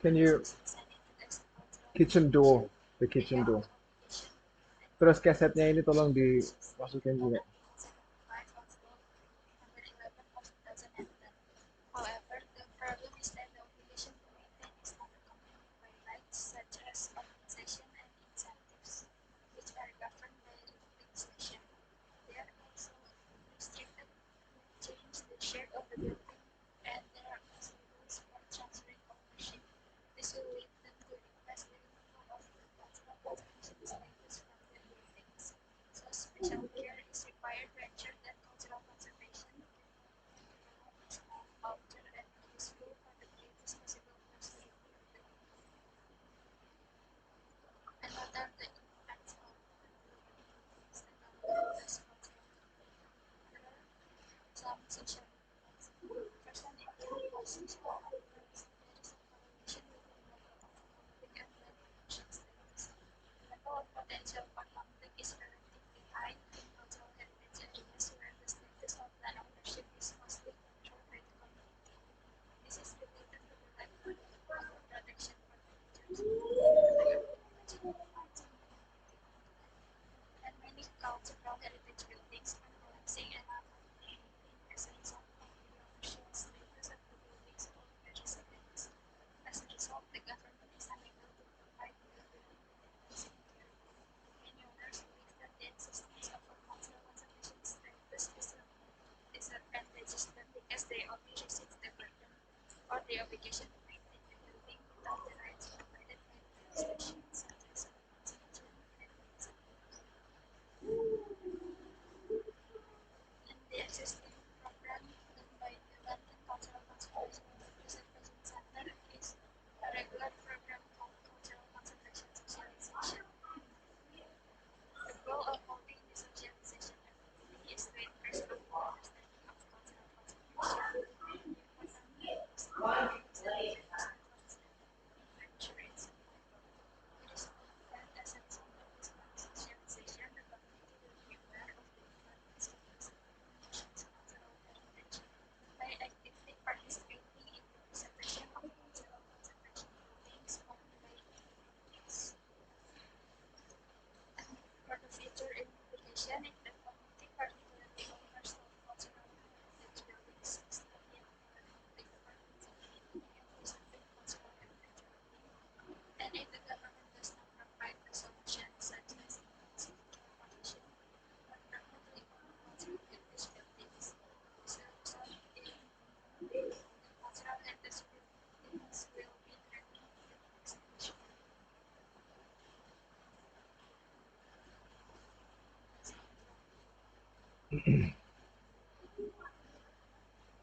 Can you kitchen door, the kitchen door. Terus kasetnya ini tolong dimasukin juga.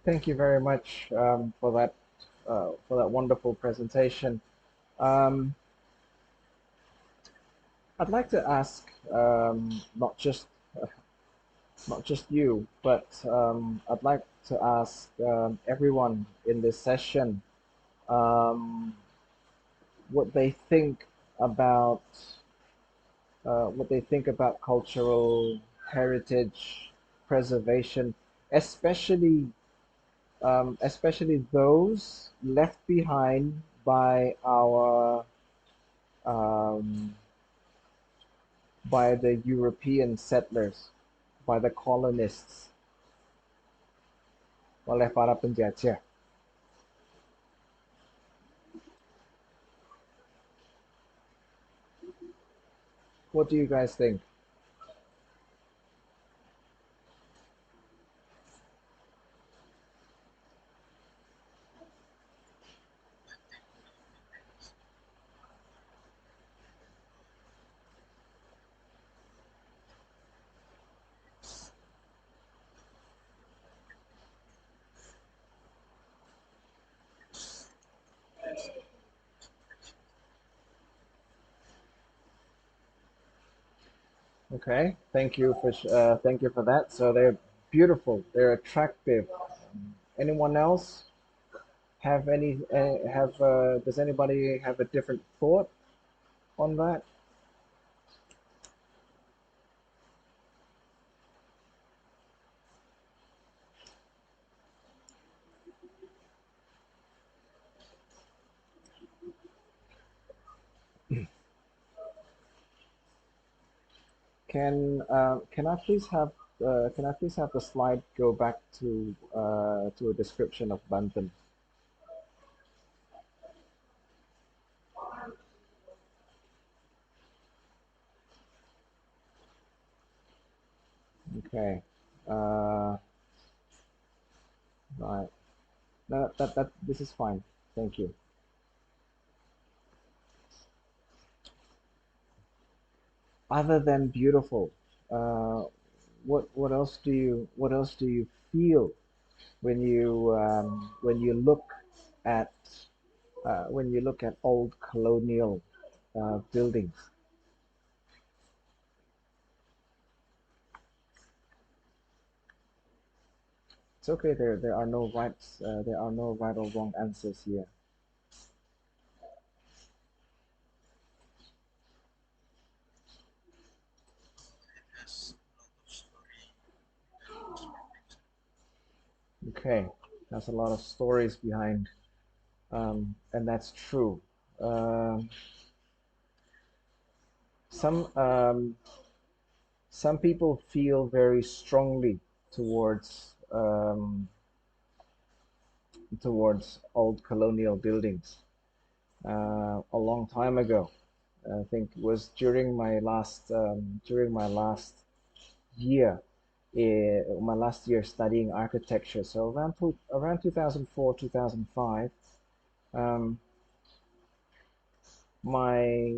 Thank you very much for that wonderful presentation. Um, I'd like to ask not just you, but I'd like to ask everyone in this session um, what they think about cultural heritage preservation, especially especially those left behind by our um, by the European settlers, by the colonists, oleh para penjajah. What do you guys think? Okay, thank you for that. So they're beautiful, they're attractive. Anyone else have any have does anybody have a different thought on that? can I please have can I please have the slide go back to a description of Banten? Okay. Right. No, that this is fine. Thank you. Other than beautiful, uh, what else do you feel when you look at when you look at old colonial buildings? It's okay. There are no rights. There are no right or wrong answers here. Okay, there's a lot of stories behind, and that's true. Um, some some people feel very strongly towards towards old colonial buildings. A long time ago, I think it was during year, my last year studying architecture. So around 2004 2005, um, my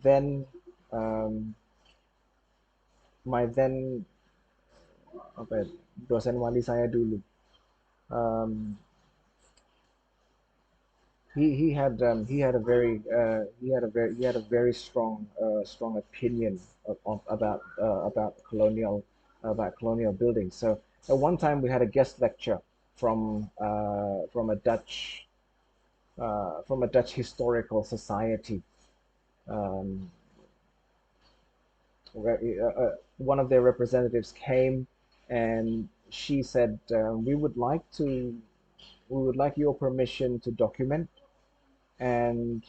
then um, my then apa ya, dosen wali saya dulu, um, he had a very strong opinion about colonial buildings. So at one time we had a guest lecture from a Dutch historical society, um, where one of their representatives came, and she said, we would like your permission to document, and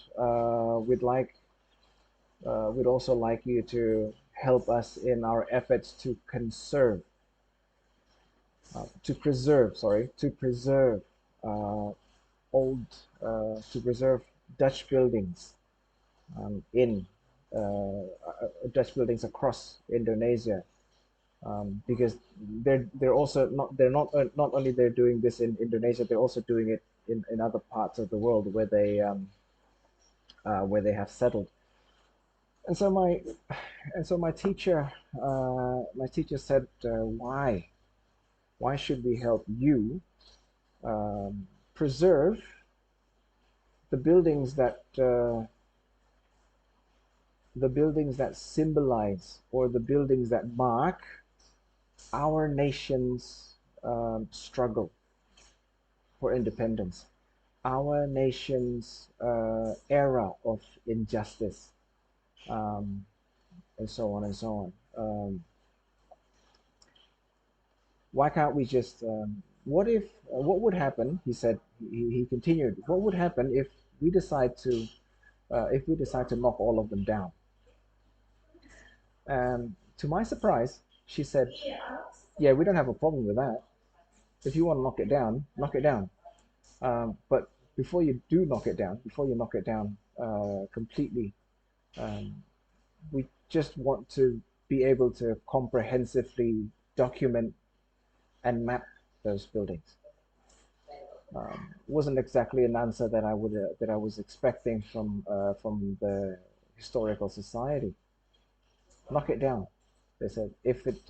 we'd also like you to help us in our efforts to to preserve uh, old, to preserve Dutch buildings in Dutch buildings across Indonesia, because they're also not only they're doing this in Indonesia, they're also doing it in other parts of the world where they have settled. And so my teacher said, why should we help you preserve the buildings that symbolize, or the buildings that mark our nation's struggle for independence, our nation's era of injustice, um, and so on and so on. Why can't we just? What would happen? He said. He continued. What would happen we decide to if we decide to knock all of them down? To my surprise, she said, "Yeah, we don't have a problem with that. If you want to knock it down, knock it down. But before you knock it down completely, um, we just want to be able to comprehensively document and map those buildings." Wasn't exactly an answer that I was expecting from the historical society. Knock it down, they said. If it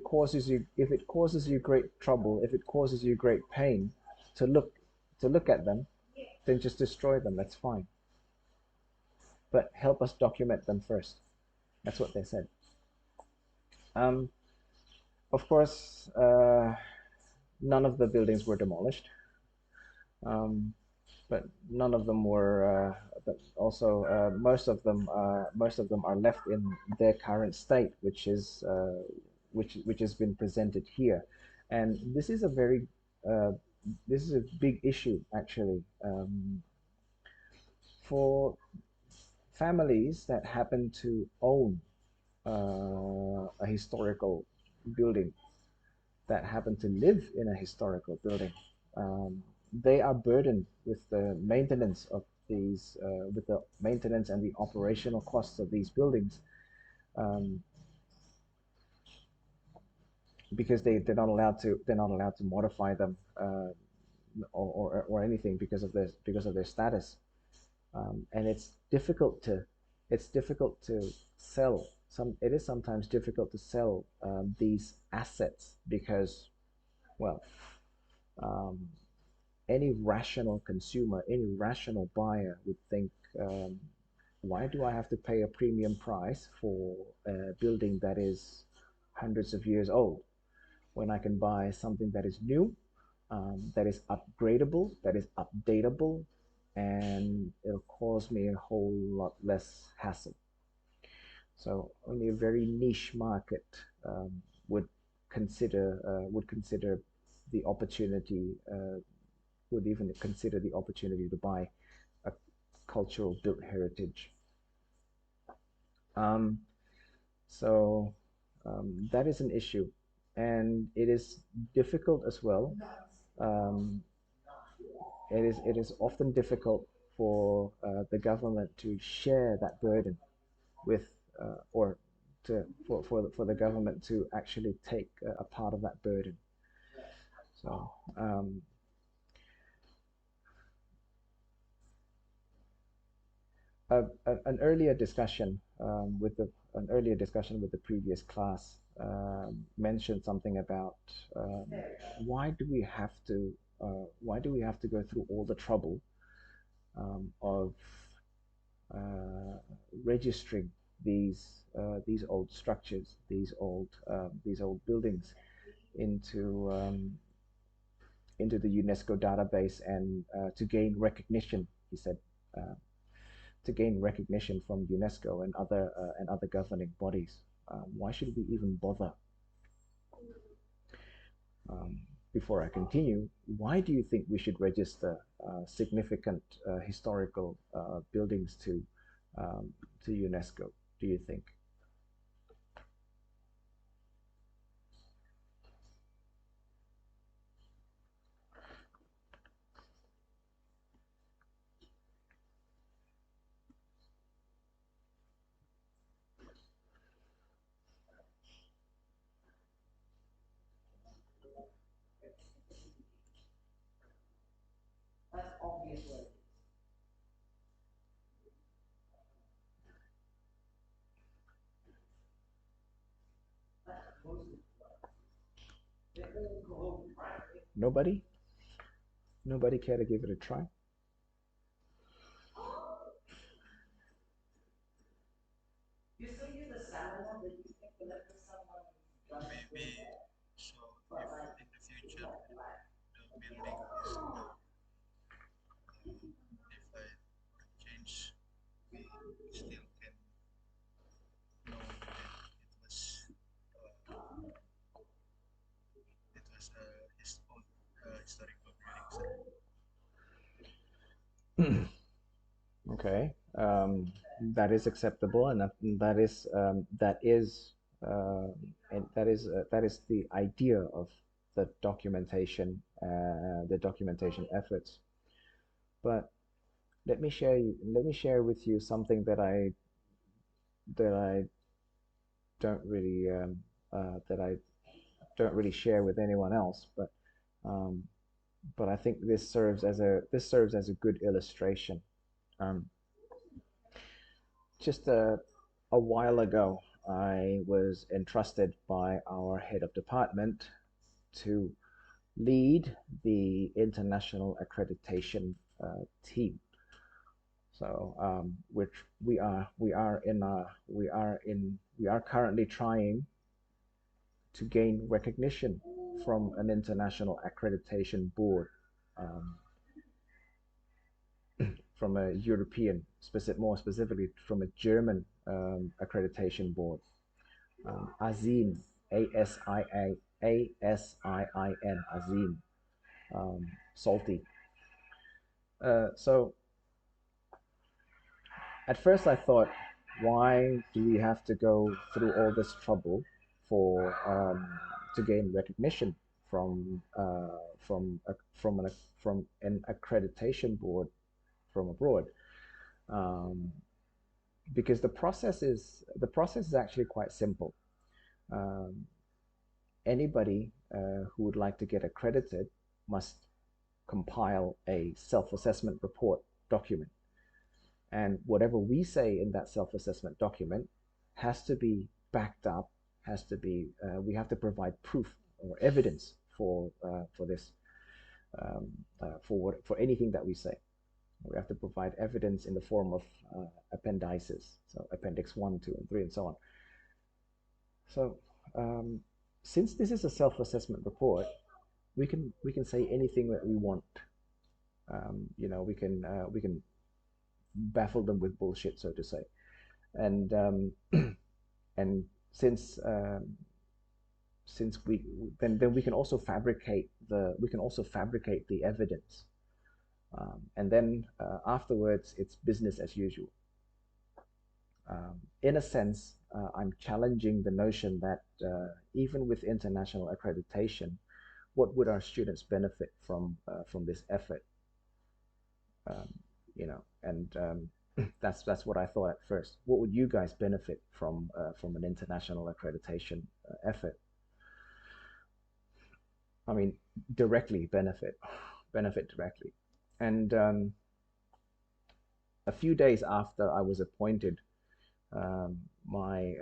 causes you great trouble, if it causes you great pain to look at them, then just destroy them. That's fine. But help us document them first. That's what they said. Um, of course, none of the buildings were demolished, um, but none of them were. But also, most of them are left in their current state, which has been presented here, and uh, this is a big issue actually, for families that happen to own a historical building, that happen to live in a historical building, they are burdened with the maintenance of these, with the maintenance and the operational costs of these buildings, um, because they're not allowed to modify them, or anything because of their status. And it's difficult to sell some. It is sometimes difficult to sell these assets because, well, um, any rational consumer, any rational buyer would think, why do I have to pay a premium price for a building that is hundreds of years old when I can buy something that is new, that is upgradable, that is updatable, and it'll cause me a whole lot less hassle. So only a very niche market would consider the opportunity, would even consider the opportunity to buy a cultural built heritage. Um, so that is an issue, and it is difficult as well. Um, it is often difficult for the government to share that burden with, or to for the government to actually take a part of that burden. So an earlier discussion with the an earlier discussion with the previous class mentioned something about, um, why do we have to go through all the trouble of uh, registering these old structures, these old buildings into the UNESCO database, and to gain recognition. He said, uh, to gain recognition from UNESCO and other governing bodies. Why should we even bother? Um, Before I continue, why do you think we should register significant historical buildings to UNESCO? Do you think? Nobody? Nobody care to give it a try? Okay, that is acceptable, and uh, that is the idea of the documentation efforts. But let me share with you something that I don't really that I don't really share with anyone else. Um, but I think this serves as a good illustration. Um, just a while ago, I was entrusted by our head of department to lead the international accreditation team. So, which we are currently trying to gain recognition from an international accreditation board, um, from a European, more specifically from a German accreditation board, ASIN, ASIIN, ASIN, salty. So at first I thought, Why do we have to go through all this trouble for to gain recognition from from an accreditation board from abroad? Um, because the process is actually quite simple. Um, Anybody who would like to get accredited must compile a self-assessment report document. And whatever we say in that self-assessment document has to be backed up, we have to provide proof or evidence for this, for anything that we say. We have to provide evidence in the form of appendices, so Appendix 1, 2, and 3, and so on. So um, since this is a self-assessment report, we can say anything that we want. We can baffle them with bullshit, so to say. And and since we then we can also fabricate the evidence, and then afterwards it's business as usual. In a sense, I'm challenging the notion that even with international accreditation, what would our students benefit from this effort? Um, and that's what I thought at first. What would you guys benefit from an international accreditation effort? I mean, directly benefit directly. And a few days after I was appointed, my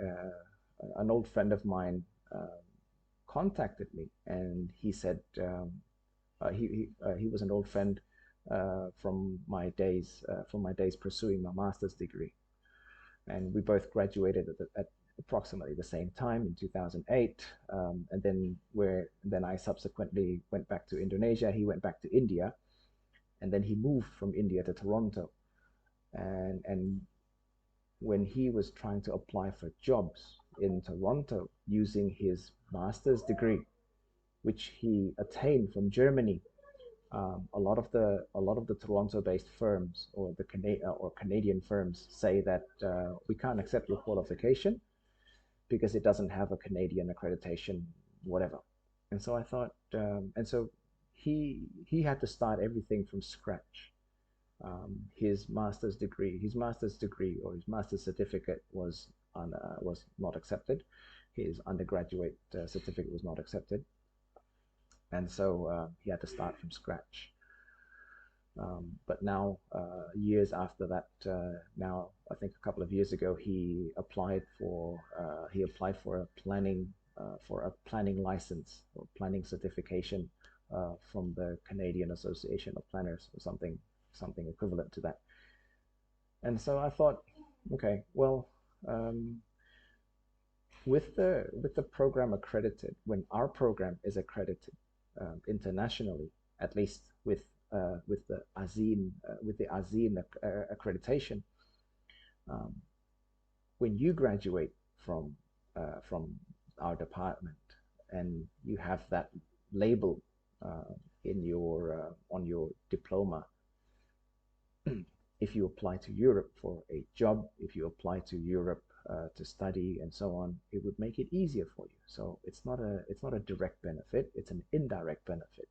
an old friend of mine contacted me, and he said he was an old friend from my days pursuing my master's degree, and we both graduated at approximately the same time in 2008. And then I subsequently went back to Indonesia. He went back to India, and then he moved from India to Toronto. And when he was trying to apply for jobs in Toronto using his master's degree, which he attained from Germany, a lot of the Toronto-based firms or Canadian firms say that we can't accept your qualification because it doesn't have a Canadian accreditation, whatever. And so I thought, and so he had to start everything from scratch. His master's degree or his master's certificate was not accepted. His undergraduate certificate was not accepted, and so he had to start from scratch. But now, years after that, now I think a couple of years ago, he applied for a planning license or planning certification from the Canadian Association of Planners, or something equivalent to that. And so I thought, okay, well, with the program accredited, when our program is accredited internationally, at least with the ASEAN accreditation, um, when you graduate from our department and you have that label in your on your diploma, if you apply to Europe for a job, if you apply to Europe to study and so on, it would make it easier for you. So it's not a direct benefit; it's an indirect benefit.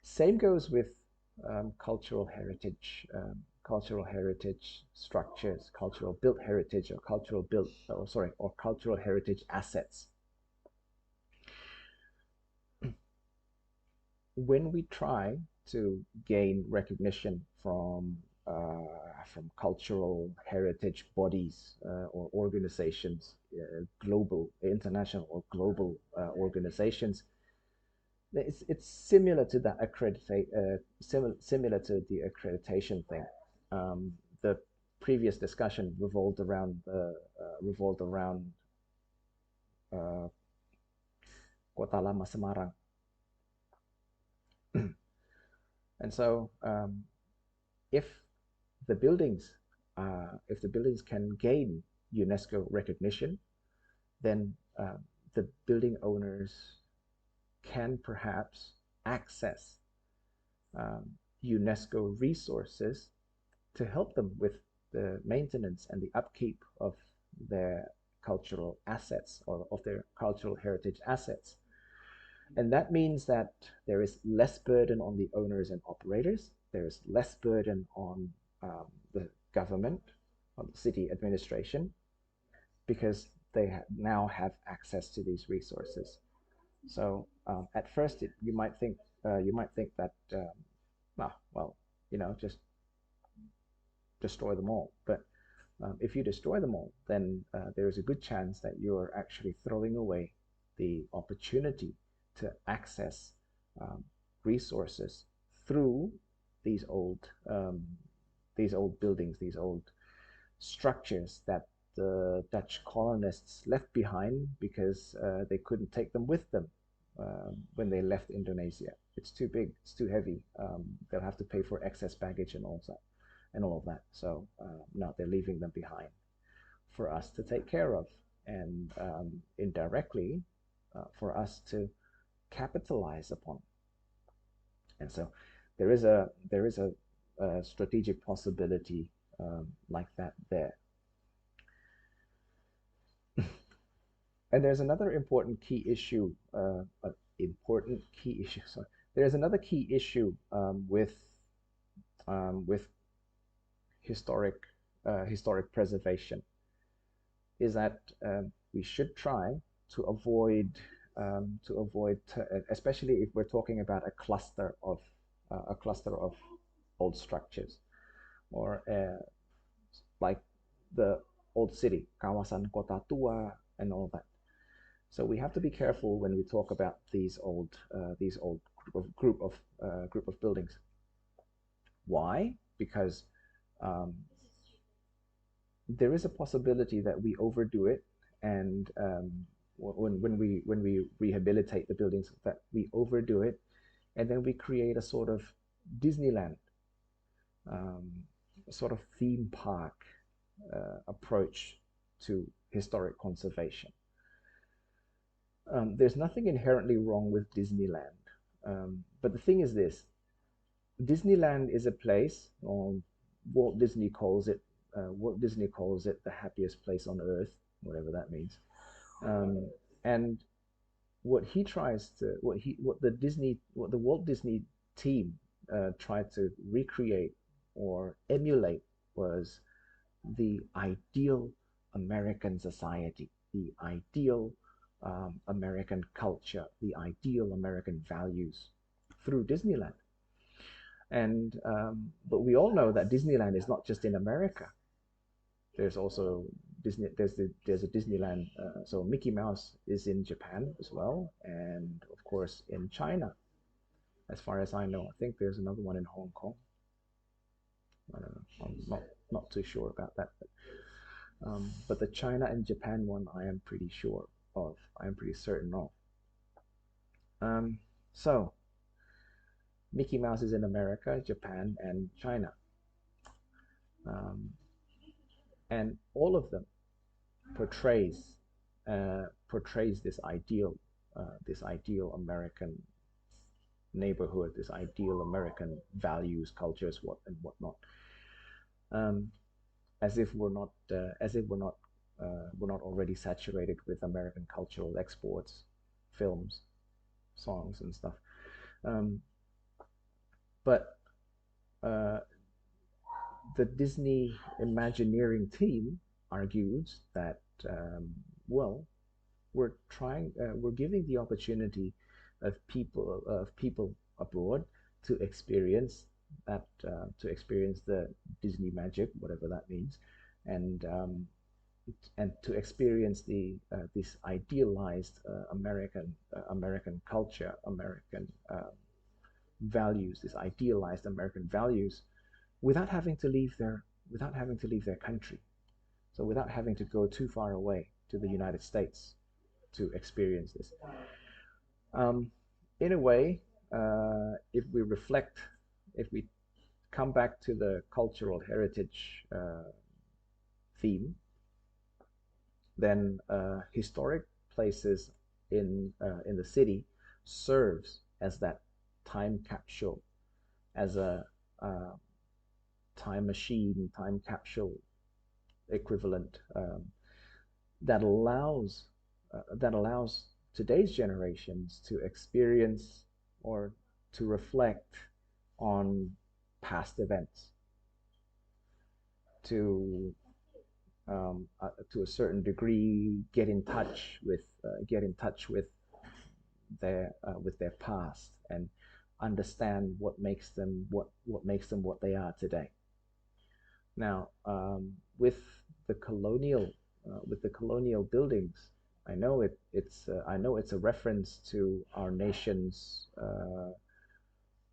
Same goes with cultural heritage structures, cultural built heritage, or cultural heritage assets. When we try to gain recognition from cultural heritage bodies or organizations, global, international or global organizations, it's similar to that similar to the accreditation thing. The previous discussion revolved around Kota Lama Semarang, and so if the buildings can gain UNESCO recognition, then the building owners can perhaps access UNESCO resources to help them with the maintenance and the upkeep of their cultural assets or of their cultural heritage assets. And that means that there is less burden on the owners and operators. There is less burden on the government, on the city administration, because they now have access to these resources. So at first, you might think that well, just destroy them all. But if you destroy them all, then there is a good chance that you're actually throwing away the opportunity to access resources through these old buildings, these old structures that the Dutch colonists left behind because they couldn't take them with them when they left Indonesia. It's too big, it's too heavy. They'll have to pay for excess baggage and all of that. So no, they're leaving them behind for us to take care of, and indirectly for us to capitalize upon. And so there is a strategic possibility like that there. And there's another important key issue. Sorry, there's another key issue with historic preservation, is that we should try to avoid especially if we're talking about a cluster of old structures, or like the old city, kawasan kota tua, and all that. So we have to be careful when we talk about these old group of buildings. Why? Because there is a possibility that we overdo it, and when we rehabilitate the buildings, that we overdo it, and then we create a sort of Disneyland, a sort of theme park approach to historic conservation. There's nothing inherently wrong with Disneyland, but the thing is this: Disneyland is a place, or Walt Disney calls it the happiest place on earth, whatever that means. And what the Walt Disney team tried to recreate or emulate was the ideal American society, the ideal American culture, the ideal American values through Disneyland. And but we all know that Disneyland is not just in America. There's also there's a Disneyland. So Mickey Mouse is in Japan as well, and of course in China. As far as I know, I think there's another one in Hong Kong. I don't know. I'm not too sure about that. But the China and Japan one, I am pretty sure of. I am pretty certain of. So Mickey Mouse is in America, Japan, and China. And all of them portrays this ideal American neighborhood, this ideal American values, cultures, whatnot. As if we're not already saturated with American cultural exports, films, songs, and stuff. But the Disney Imagineering team argues that well, we're giving the opportunity of people abroad to experience that, to experience the Disney magic, whatever that means, and to experience this idealized American culture, American values, this idealized American values, without having to leave their country. So without having to go too far away to the United States to experience this. In a way, if we come back to the cultural heritage theme, then historic places in the city serves as that time capsule, as a time machine, time capsule equivalent, that allows today's generations to experience or to reflect on past events, to to a certain degree get in touch with their past and understand what makes them what they are today. Now, with the colonial buildings, I know it's a reference to our nation's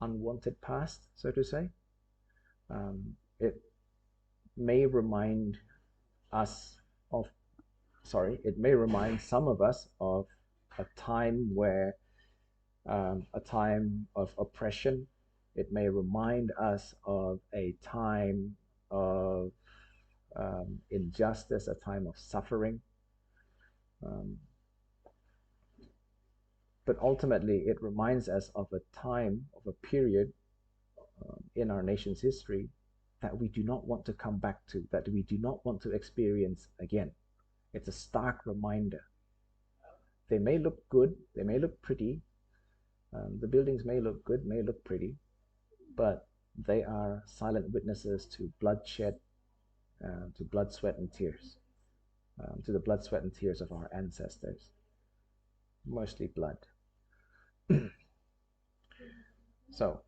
unwanted past, so to say. It may remind us of, sorry, it may remind some of us of a time where a time of oppression. It may remind us of a time of injustice, a time of suffering. Um, but ultimately, it reminds us of a time, of a period in our nation's history that we do not want to come back to, that we do not want to experience again. It's a stark reminder. They may look good, they may look pretty, the buildings may look good, may look pretty, but they are silent witnesses to bloodshed, to blood, sweat, and tears, to the blood, sweat, and tears of our ancestors, mostly blood. So,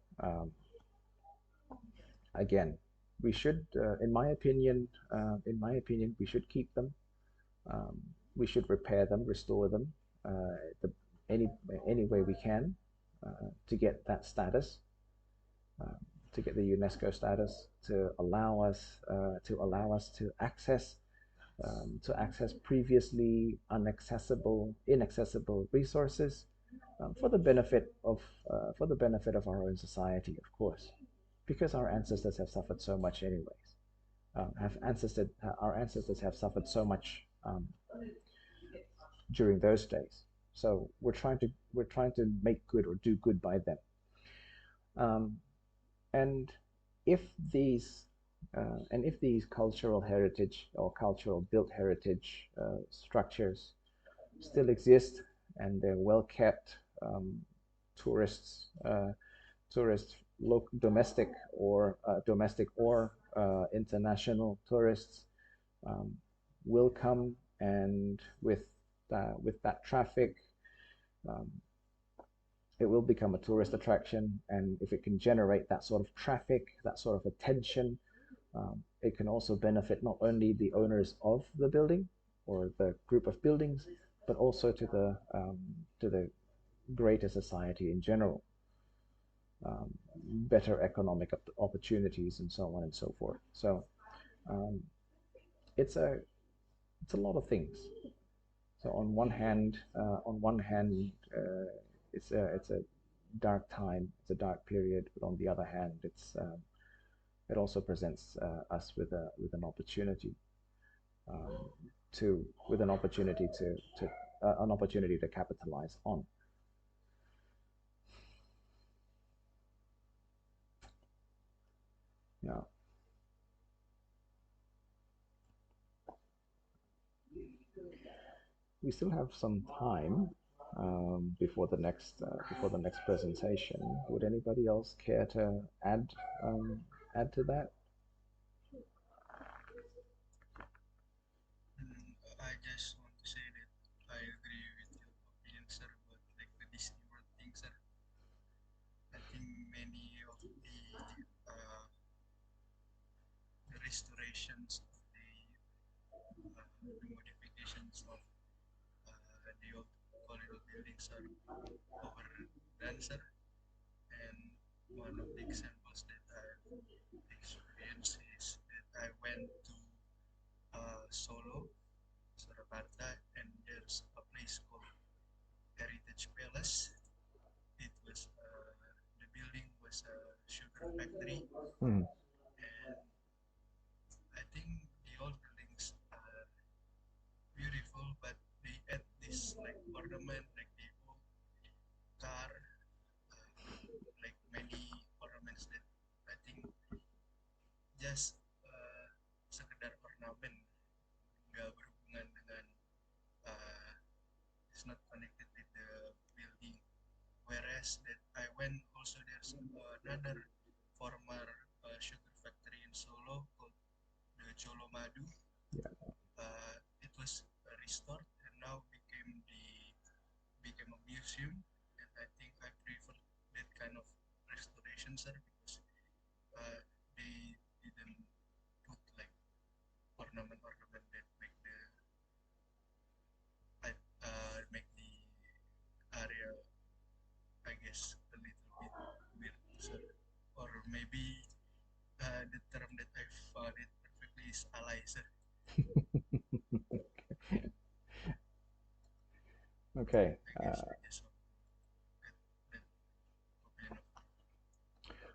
again, we should, in my opinion, we should keep them. Um, we should repair them, restore them, the, any any way we can to get that status, uh, to get the UNESCO status, to allow us to access previously inaccessible resources for the benefit of our own society, of course, because our ancestors have suffered so much, anyways. Our ancestors have suffered so much during those days. So we're trying to make good or do good by them. Um, and if these and if these cultural heritage or cultural built heritage structures still exist and they're well kept, tourists, tourists, domestic or international tourists um, will come, and with that traffic, um, it will become a tourist attraction. And if it can generate that sort of traffic, that sort of attention, it can also benefit not only the owners of the building or the group of buildings, but also to the greater society in general. Better economic opportunities and so on and so forth. So um, it's a lot of things. So on one hand, it's a dark time, it's a dark period. But on the other hand, it also presents us with an opportunity um, with an opportunity to capitalize on. Yeah. We still have some time before the next presentation. Would anybody else care to add to that? I just want to say that I agree with your opinion, sir, about like the Disney World thing, sir. I think many of the restorations of the modifications of the old colonial buildings are overdone, sir. And one of the examples that I've experienced is that I went to Solo, Surabaya, and there's a place called Heritage Palace. It was the building was a sugar factory, Hmm. and I think the old buildings are beautiful, but they add this like ornament, like the old car, like many ornaments that I think was not connected with the building. Whereas that I went also there's another former sugar factory in Solo called the Cholo Madu. Yeah. It was restored and now became a museum. And I think I prefer that kind of restoration, sir, because they didn't put like ornament that make the area, I guess, a little bit weird, sir. Or maybe the term that I found it perfectly is alay, sir. Okay. I guess I just want that opinion of.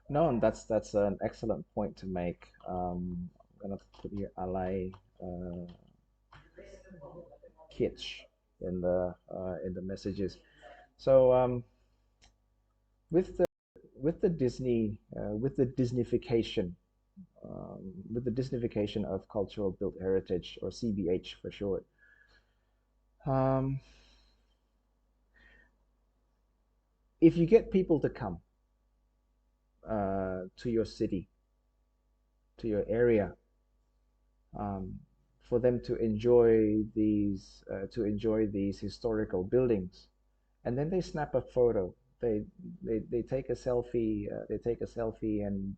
No, and that's an excellent point to make. I'm gonna put here alay kitsch in the messages. So with the with the Disney with the Disneyfication of cultural built heritage, or CBH for short. Um, if you get people to come to your city, to your area, um, for them to enjoy these historical buildings, and then they snap a photo. They take a selfie. They take a selfie and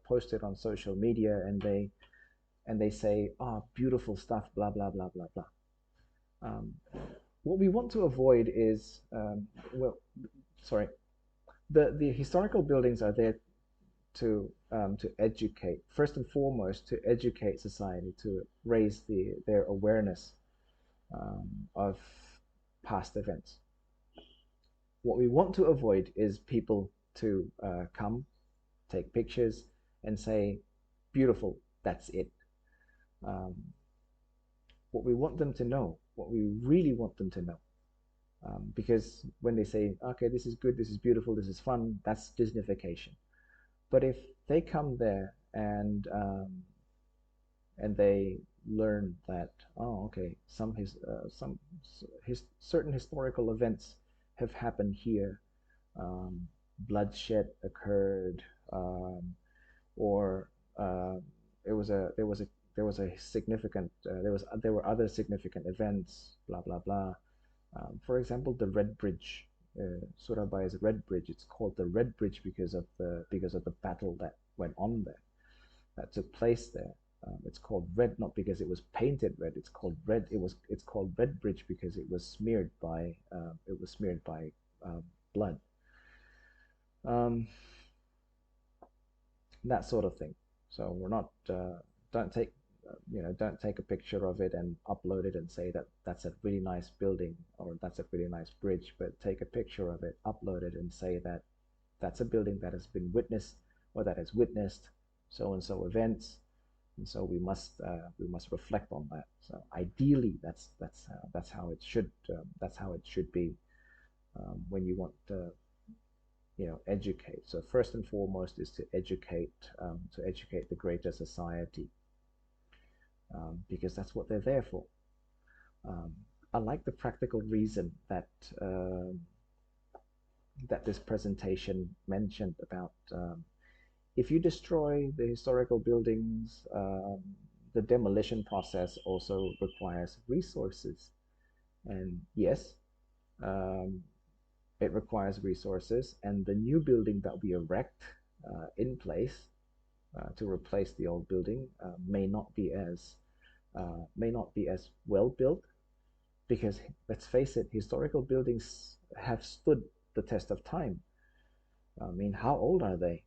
post it on social media, and they say, "Oh, beautiful stuff." Blah blah blah blah blah. Um, what we want to avoid is, well, sorry, the historical buildings are there to educate, first and foremost, to educate society, to raise their awareness of past events. What we want to avoid is people to come, take pictures, and say, "Beautiful, that's it." Um, what we want them to know, what we really want them to know, because when they say, "Okay, this is good, this is beautiful, this is fun," that's Disneyfication. But if they come there and they learn that, oh, okay, certain historical events have happened here, um, bloodshed occurred, or it was a there was a significant there were other significant events, blah blah blah. For example, the Red Bridge, Surabaya's Red Bridge. It's called the Red Bridge because of the battle that went on there, that took place there. It's called red not because it was painted red. It's called red. It's called Red Bridge because it was smeared by blood. Um, that sort of thing. So we're not don't take don't take a picture of it and upload it and say that that's a really nice building or that's a really nice bridge, but take a picture of it, upload it, and say that that's a building that has been witnessed or that has witnessed so and so events, and so we must reflect on that. So ideally, that's how it should be when you want to educate. So first and foremost is to educate the greater society, because that's what they're there for. Um, I like the practical reason that this presentation mentioned about if you destroy the historical buildings, the demolition process also requires resources. And yes, um, it requires resources, and the new building that we erect in place to replace the old building may not be as well built, because let's face it, historical buildings have stood the test of time. I mean, how old are they?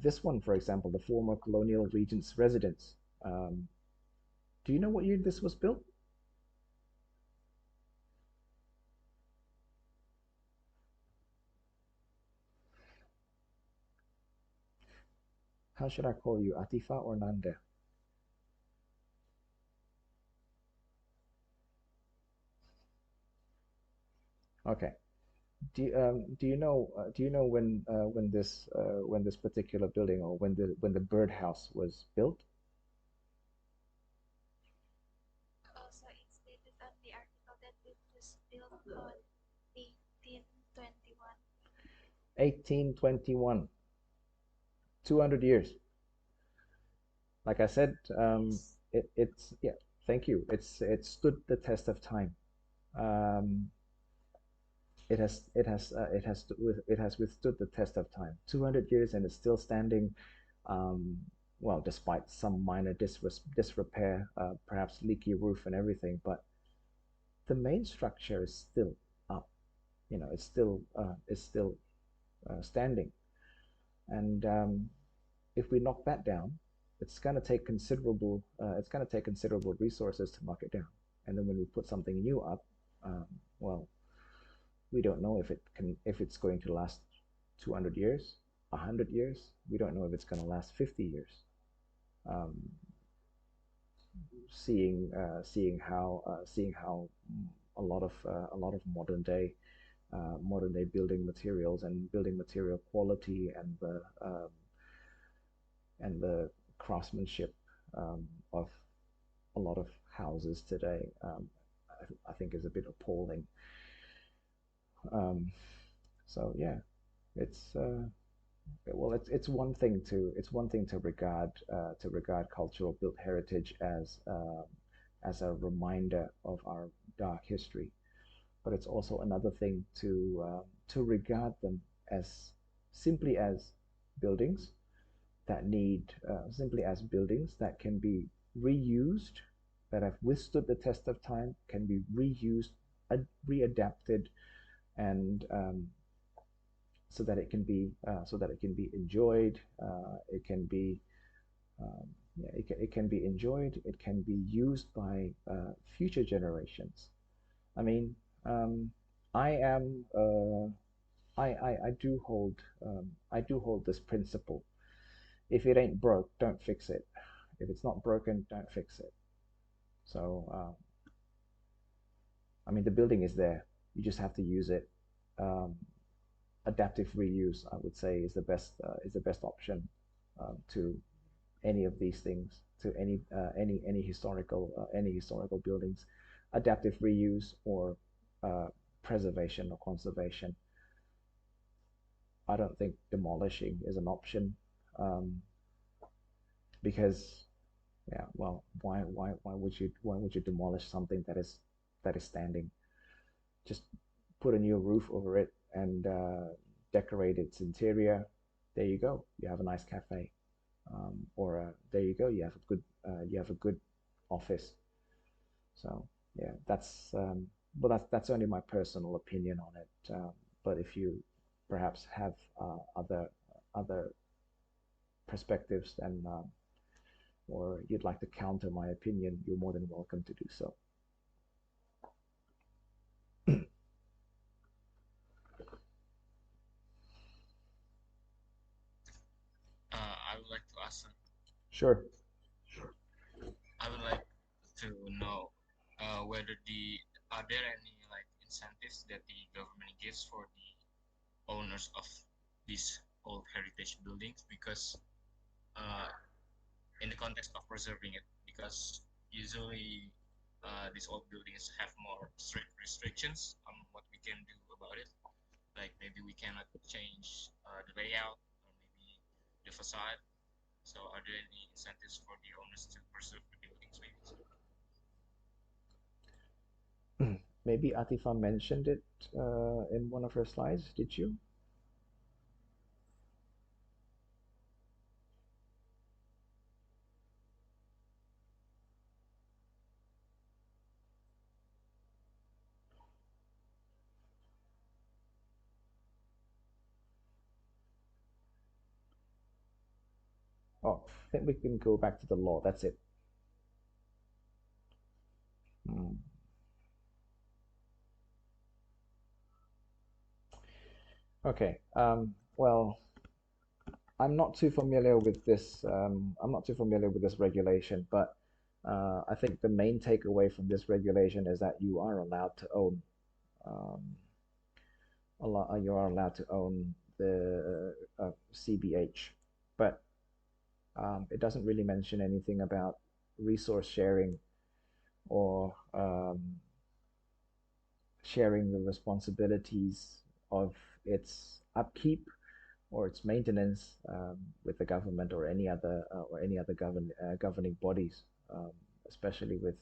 This one, for example, the former colonial regent's residence. Um, do you know what year this was built? How should I call you, Atifa or Nanda? Okay. Do you know when this particular building, or when the birdhouse was built? Also, it stated on the article that it was built on 1821, 200 years. Like I said, it's yeah. Thank you. It stood the test of time. Um, it has withstood the test of time. 200 years and it's still standing. Um, well, despite some minor disrepair, perhaps leaky roof and everything, but the main structure is still up. It's still standing. And if we knock that down, it's going to take considerable resources to knock it down. And then when we put something new up, well, we don't know if it's going to last 200 years, 100 years. We don't know if it's going to last 50 years. Um, seeing how a lot of modern day building materials and building material quality and the craftsmanship of a lot of houses today, I think is a bit appalling. Um, so yeah, it's well, it's one thing to regard cultural built heritage as a reminder of our dark history, but it's also another thing to regard them as simply as buildings simply as buildings that can be reused, that have withstood the test of time, can be reused, readapted, and so that it can be enjoyed. It can be yeah, it can be enjoyed. It can be used by future generations. I mean, I am I do hold this principle. If it ain't broke, don't fix it. If it's not broken, don't fix it. So I mean, the building is there. You just have to use it. Um, Adaptive reuse, I would say, is the best option to any of these things, to any historical buildings. Adaptive reuse or preservation or conservation. I don't think demolishing is an option, um, because yeah, well, why would you demolish something that is standing? Just put a new roof over it and decorate its interior. There you go. You have a nice cafe, or there you go. You have a good office. So yeah, that's only my personal opinion on it. But if you perhaps have other perspectives, then or you'd like to counter my opinion, you're more than welcome to do so. I would like to ask. Sure. I would like to know whether are there any like incentives that the government gives for the owners of these old heritage buildings, because uh, in the context of preserving it, because usually these old buildings have more strict restrictions on what we can do about it. Like maybe we cannot change the layout or maybe the facade. So are there any incentives for the owners to preserve the buildings maybe? Maybe Atifa mentioned it in one of her slides. Did you? Oh, I think we can go back to the law. That's it. Mm. Okay. Well, I'm not too familiar with this regulation, but I think the main takeaway from this regulation is that you are allowed to own um, you are allowed to own the CBH, but it doesn't really mention anything about resource sharing or sharing the responsibilities of its upkeep or its maintenance with the government or any other governing bodies, especially with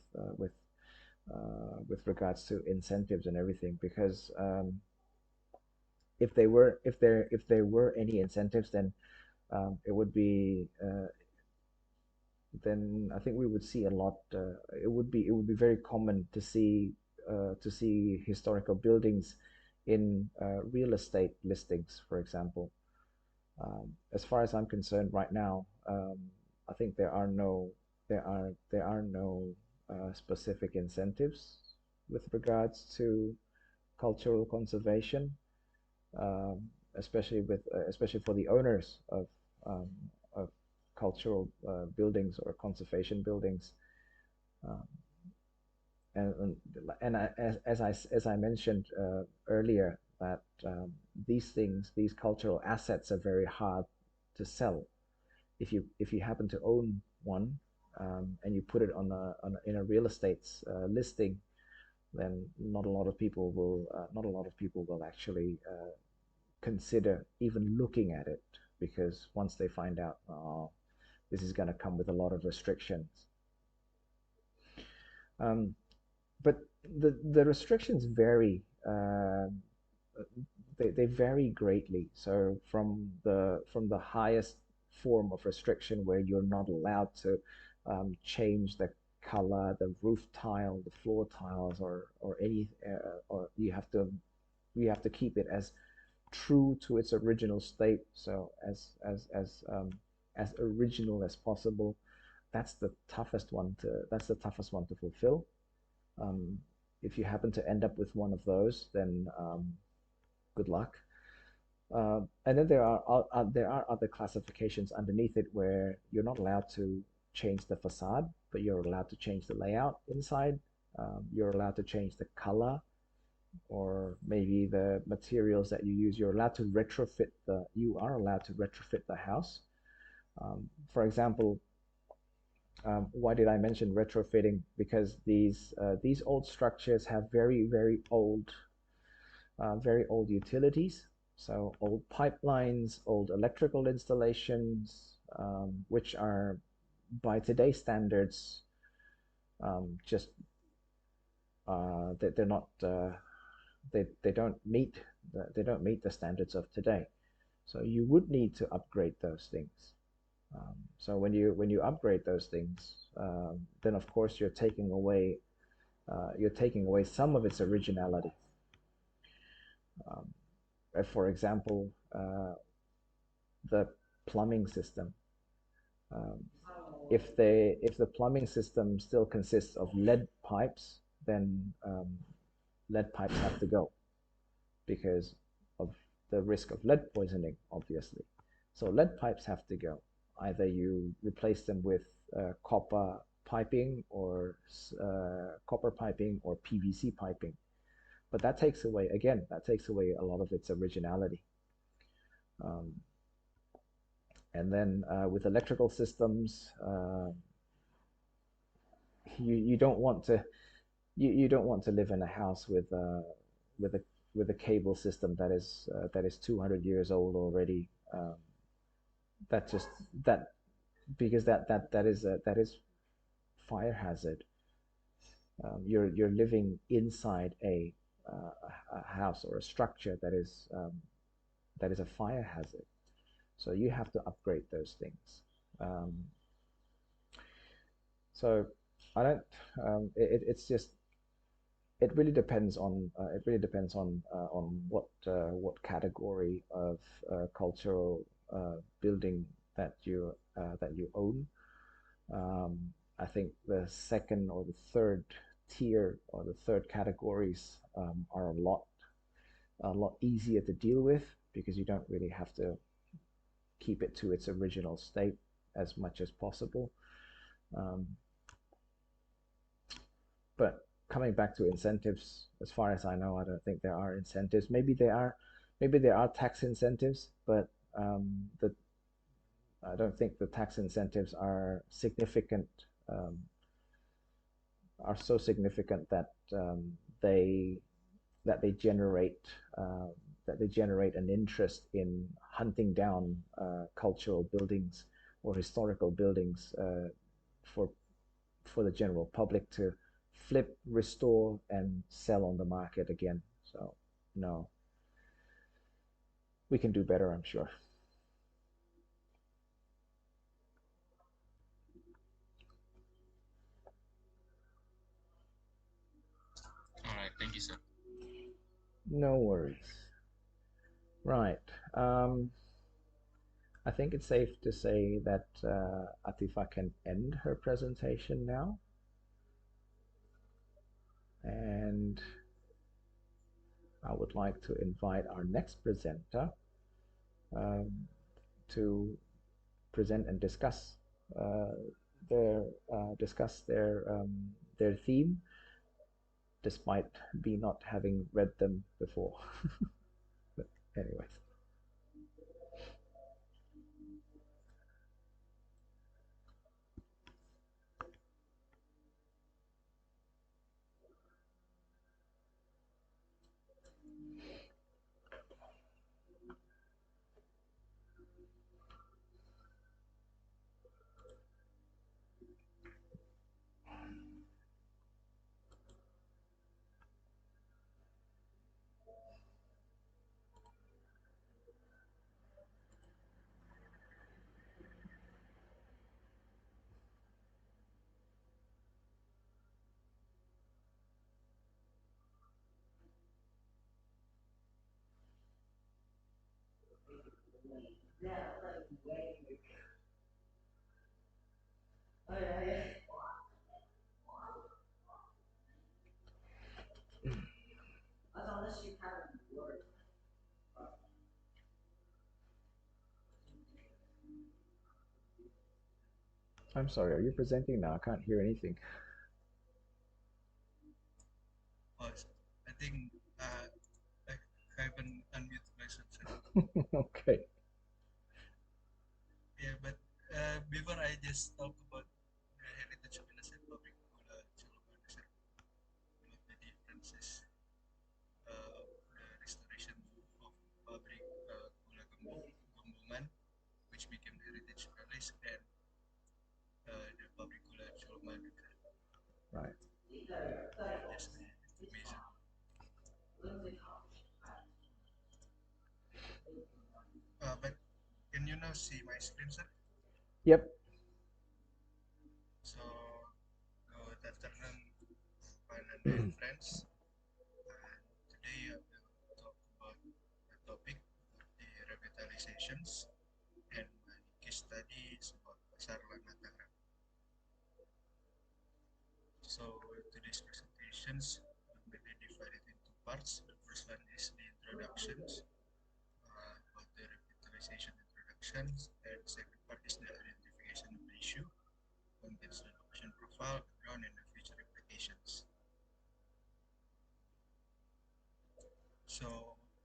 regards to incentives and everything. Because if there were any incentives, then it would be then I think we would see a lot. It would be very common to see historical buildings in real estate listings, for example. As far as I'm concerned, right now, I think there are no specific incentives with regards to cultural conservation, especially for the owners of cultural buildings or conservation buildings. Um, and as I mentioned earlier, that these cultural assets are very hard to sell. If you happen to own one and you put it in a real estate listing, then not a lot of people will actually consider even looking at it, because once they find out, oh, this is going to come with a lot of restrictions. Um, but the restrictions vary. They vary greatly. So from the highest form of restriction, where you're not allowed to change the color, the roof tile, the floor tiles, or you have to keep it as true to its original state. So as original as possible. That's the toughest one to fulfill. Um, if you happen to end up with one of those, then good luck. And then there are other classifications underneath it where you're not allowed to change the facade, but you're allowed to change the layout inside. You're allowed to change the color or maybe the materials that you use. You are allowed to retrofit the house. For example, why did I mention retrofitting? Because these old structures have very old utilities. So old pipelines, old electrical installations, which are by today's standards just they're not they don't meet the standards of today. So you would need to upgrade those things. So when you upgrade those things, then of course you're taking away some of its originality. For example, the plumbing system. Um, if the plumbing system still consists of lead pipes, then lead pipes have to go because of the risk of lead poisoning, obviously. So lead pipes have to go. Either you replace them with piping or copper piping or PVC piping. But that takes away a lot of its originality. Um, and then with electrical systems, you don't want to you don't want to live in a house with a with a cable system that is 200 years old already. That just that because that is fire hazard. You're living inside a house or a structure that is a fire hazard. So you have to upgrade those things. Um, so I don't. It's just it really depends on what category of cultural building that you own. Um, I think the second or the third tier or the third categories are a lot easier to deal with because you don't really have to keep it to its original state as much as possible. Um, but coming back to incentives, as far as I know, I don't think there are incentives. Maybe there are tax incentives, but the I don't think the tax incentives are significant, um, are so significant that they that they generate uh, that they generate an interest in hunting down cultural buildings or historical buildings for the general public to flip, restore, and sell on the market again. So no, we can do better, I'm sure. All right, thank you, sir. No worries. Right. I think it's safe to say that Atifa can end her presentation now. And I would like to invite our next presenter um, to present and discuss uh, their theme, despite me not having read them before. But anyways. I'm sorry, are you presenting now? I can't hear anything. Oh, I think I haven't unmuted myself, sir. Okay. Yeah, but before I just talk about the heritage of innocent public Kula Chuluman, sir, one of the differences the restoration of public Kula Gumbungan, which became the heritage palace, and the public Kula Chuluman. Right. Just the information. But can you now see my screen, sir? Yep. So, good afternoon, fine and friends. Today I will talk about the topic the revitalizations and my case study is about Pasar Lama Tangerang. So today's presentations will be divided into parts. The first one is the introductions about the revitalization introductions, and the second part is the identification of the issue, contains the adoption profile, background, and the future implications. So,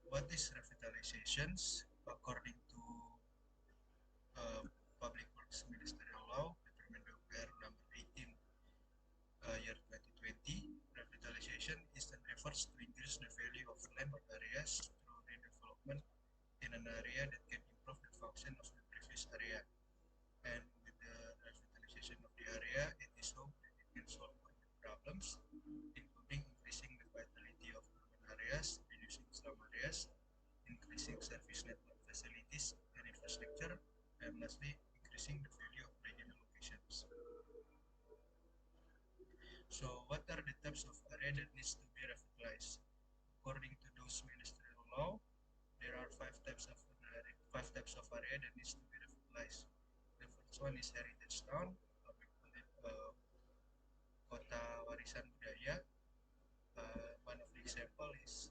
what is revitalizations? According to Public Works Ministerial Law, Departemen PWK number 18, year 2020, revitalization is an effort to increase the value of land or areas through redevelopment in an area that can improve the function of the previous area. And with the revitalization of the area, it is hoped that it can solve urban problems, including increasing the vitality of urban areas, reducing slum areas, increasing service network facilities and infrastructure, and lastly, increasing the value of regional locations. So, what are the types of area that needs to be revitalized? According to those ministerial law, there are five types of area that needs to be revitalized. The first one is heritage town. We call it kota warisan budaya. One of the example is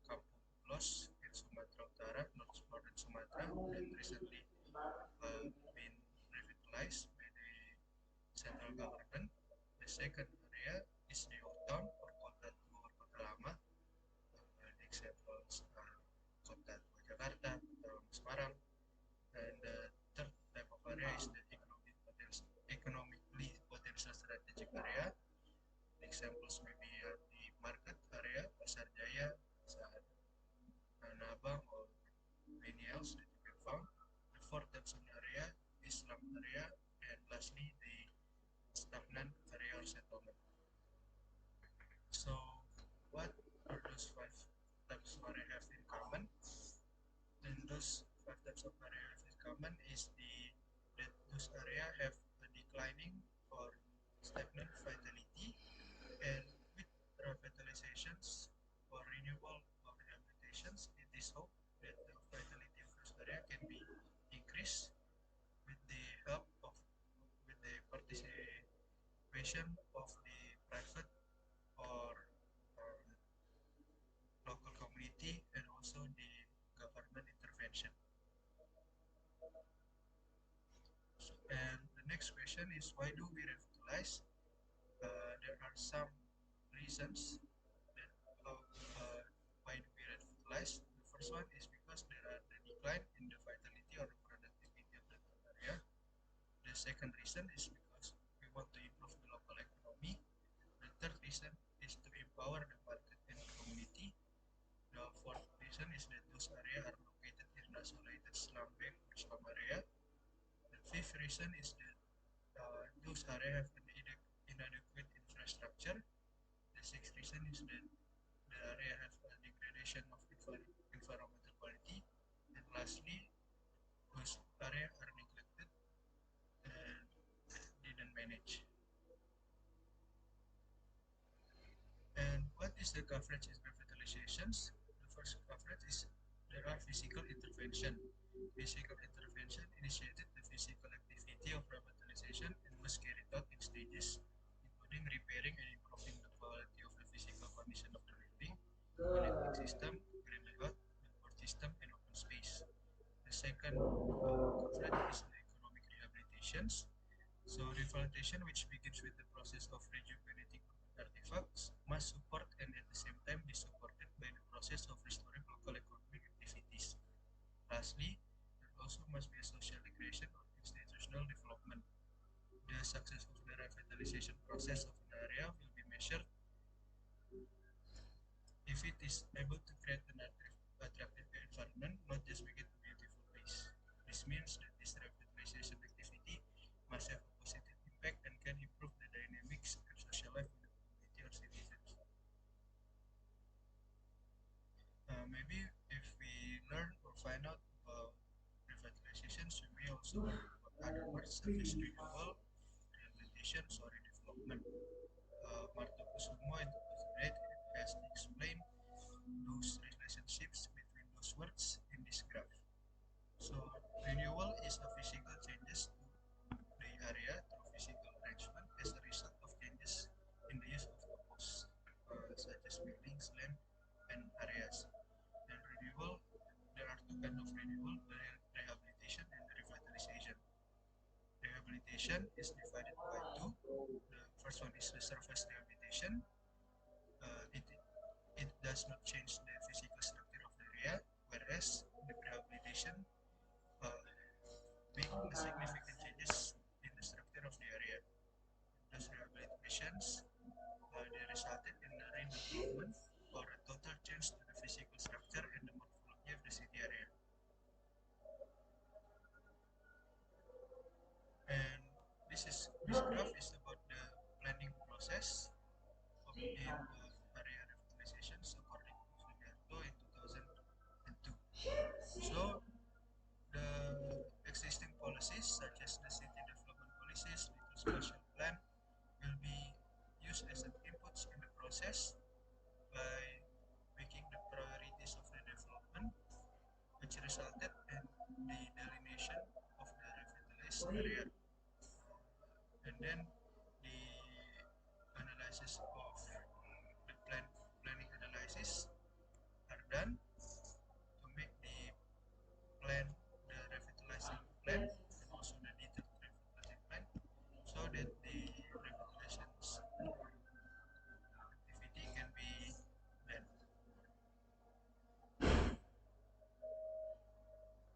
Kampung Los in Sumatera Utara, northern Sumatra, that recently been revitalized by the central government. The second area is the old town or kota tua or kota lama. The examples are kota tua Jakarta, kota lama Semarang. And the third type of area is the economically potential strategic area. Examples may be the market area, Pasar Jaya, Pasar Tanah Abang, lastly, the stagnant area or settlement. So, what are those five types of area have in common? Then those five types of area have in common is that those area have a declining or stagnant vitality, and with revitalizations or renewal or rehabilitations, it is hoped that the vitality of those area can be increased with the help of with the participation of the private or um, local community and also the government intervention. And the next question is, why do we revitalize? There are some reasons that why do we revitalize. The first one is because there are the decline in the vitality or the productivity of the area. The second reason is because we want to improve the local economy. The third reason is to empower the market and community. The fourth reason is that those areas are located in an isolated slum-based or slum area. The fifth reason is that those areas have an inadequate infrastructure. The sixth reason is that the area has a degradation of environmental quality. And lastly, those areas are neglected and didn't manage. And what is the coverage in revitalizations? The first coverage is there are physical intervention. Physical intervention initiated the physical activity of revitalization and was carried out in stages, including repairing and improving the quality of the physical condition of the building, connecting system, green layout, billboard system, and open space. The second coverage is the economic rehabilitations. So revitalization, which begins with the process of rejuvenating artifacts, must support and at the same time be supported by the process of restoring local economic activities. Lastly, there also must be a social recreation or institutional development. The success of the revitalization process of an area will be measured if it is able to create an attractive environment, not just make it a beautiful place. This means that this revitalization activity must have a positive impact and can improve the dynamics and social life of the community or citizens. Maybe if we learn or find out about revitalizations, we may also learn about other words such as renewal, rehabilitation, or redevelopment. Marto Kusumo in 2008 has explained those relationships between those words in this graph. So renewal is a physical changes to the area through physical arrangement as a result of changes in the use of topos, such as buildings, land, and areas. And renewal, there are two kinds of renewal: rehabilitation and revitalization. Rehabilitation is divided by two. The first one is the surface rehabilitation. It does not change the physical structure of the area, whereas the rehabilitation uh, make a significant changes in the structure of the area. Those rehabilitations they resulted in a redevelopment or a total change to the physical structure and the morphology of the city area. And this graph is about the planning process of in area revitalizations according to Sugiarto in 2002. So the existing policies such as the city development policies, little spatial plan will be used as an inputs in the process by making the priorities of the development, which resulted in the delineation of the revitalized area. And then the analysis of the planning analysis are done to make the plan, the revitalizing plan, and also the detailed revitalizing plan, so that the revitalizations activity can be done.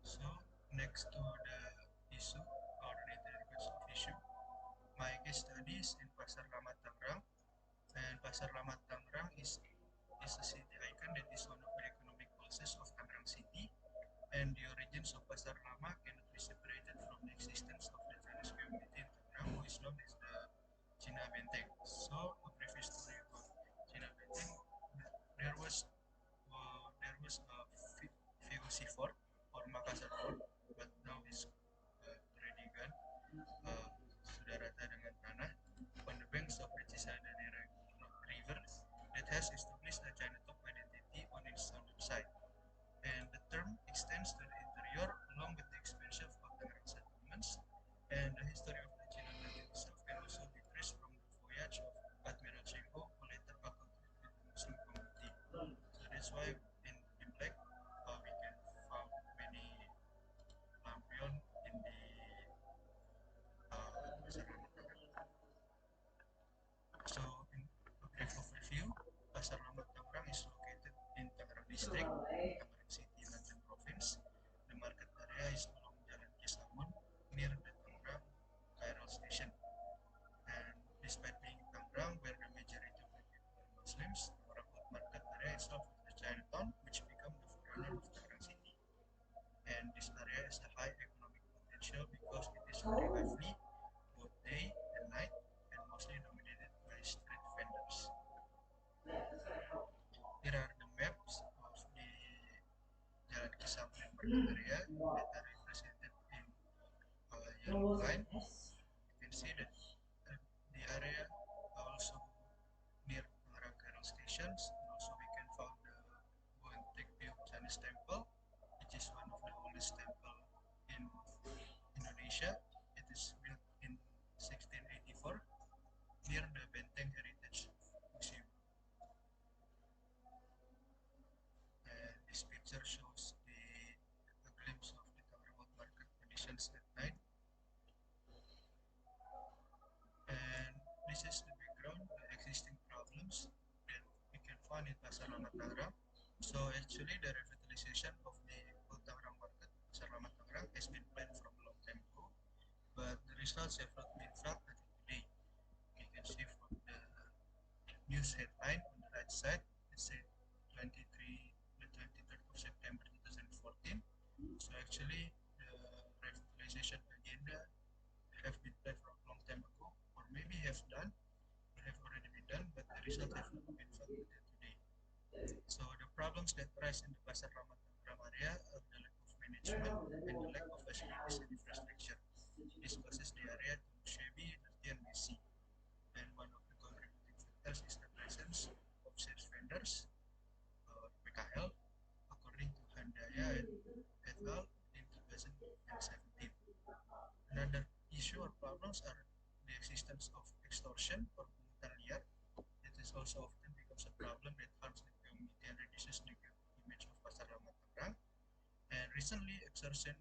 So next to the issue or the request of issue, my case study is in Pasar Lama Tangerang, and Pasar Lama Tangerang is a city icon that is one of the economic pulses of Tangerang City, and the origins of Pasar Lama cannot be separated from the existence of the Chinese community in Tangerang Benteng. So a brief history about China Benteng. There was a VOC fort or Makassar fort, but now it's already gone. Sudah rata dengan tanah on the banks of the Cisadane River that has established a Chinatown identity on its southern side. And the term extends to the interior along with the expansion of Tangerang settlements, and the history of the China Benteng itself can also be traced from the voyage of Admiral Chenko, who later accompanied with the Muslim community. So that's why in black we can found many lampion in the Pasar Lama Tangerang. So in a brief overview, Pasar Lama Tangerang is located in Tangerang District, Tangerang City, Banten Province. The market area is along Jalan Kisamun near the Tangerang Kairal Station. And despite being Tangerang, where the majority of the people are Muslims, Tangerang Food Market area itself is the Chinatown, which became the forerunner of Tangerang City. And this area has a high economic potential because it is very lively both day and night, and mostly dominated by street vendors. Here are the maps of the Jalan Kisamun market area that are represented in yellow line. You can see that the area also near Tangerang Kairal stations, and also we can find the Boentek Biok Chinese temple, which is one of the oldest temple in Indonesia. It is built in 1684 near the Benteng Heritage Museum. And this picture shows a glimpse of the Tangerang market conditions at night. And this is the background, the existing problems that we can find in Pasar Lama Tangerang. So actually the revitalization of the old Tangerang market, Pasar Lama Tangerang, has been planned from a long time ago, but the results have not been felt until today. You can see from the news headline on the right side, it said the 23rd of September 2014. So actually the revitalization agenda have been planned from a long time ago, or maybe have done, or have already been done, but the result have not been felt until today. So the problems that arise in the Pasar Lama Tangerang area are the lack of management and the lack of facilities and infrastructure. This causes the area to look shabby, dirty, and messy. And one of the contributing factors is the presence of street vendors, PKL, according to Handaya et al. In 2017. Another issue or problems are the existence of extortion or pungutan liar. It is also often becomes a problem that harms the community and reduces the image of Pasar Lama Tangerang. And recently, extortion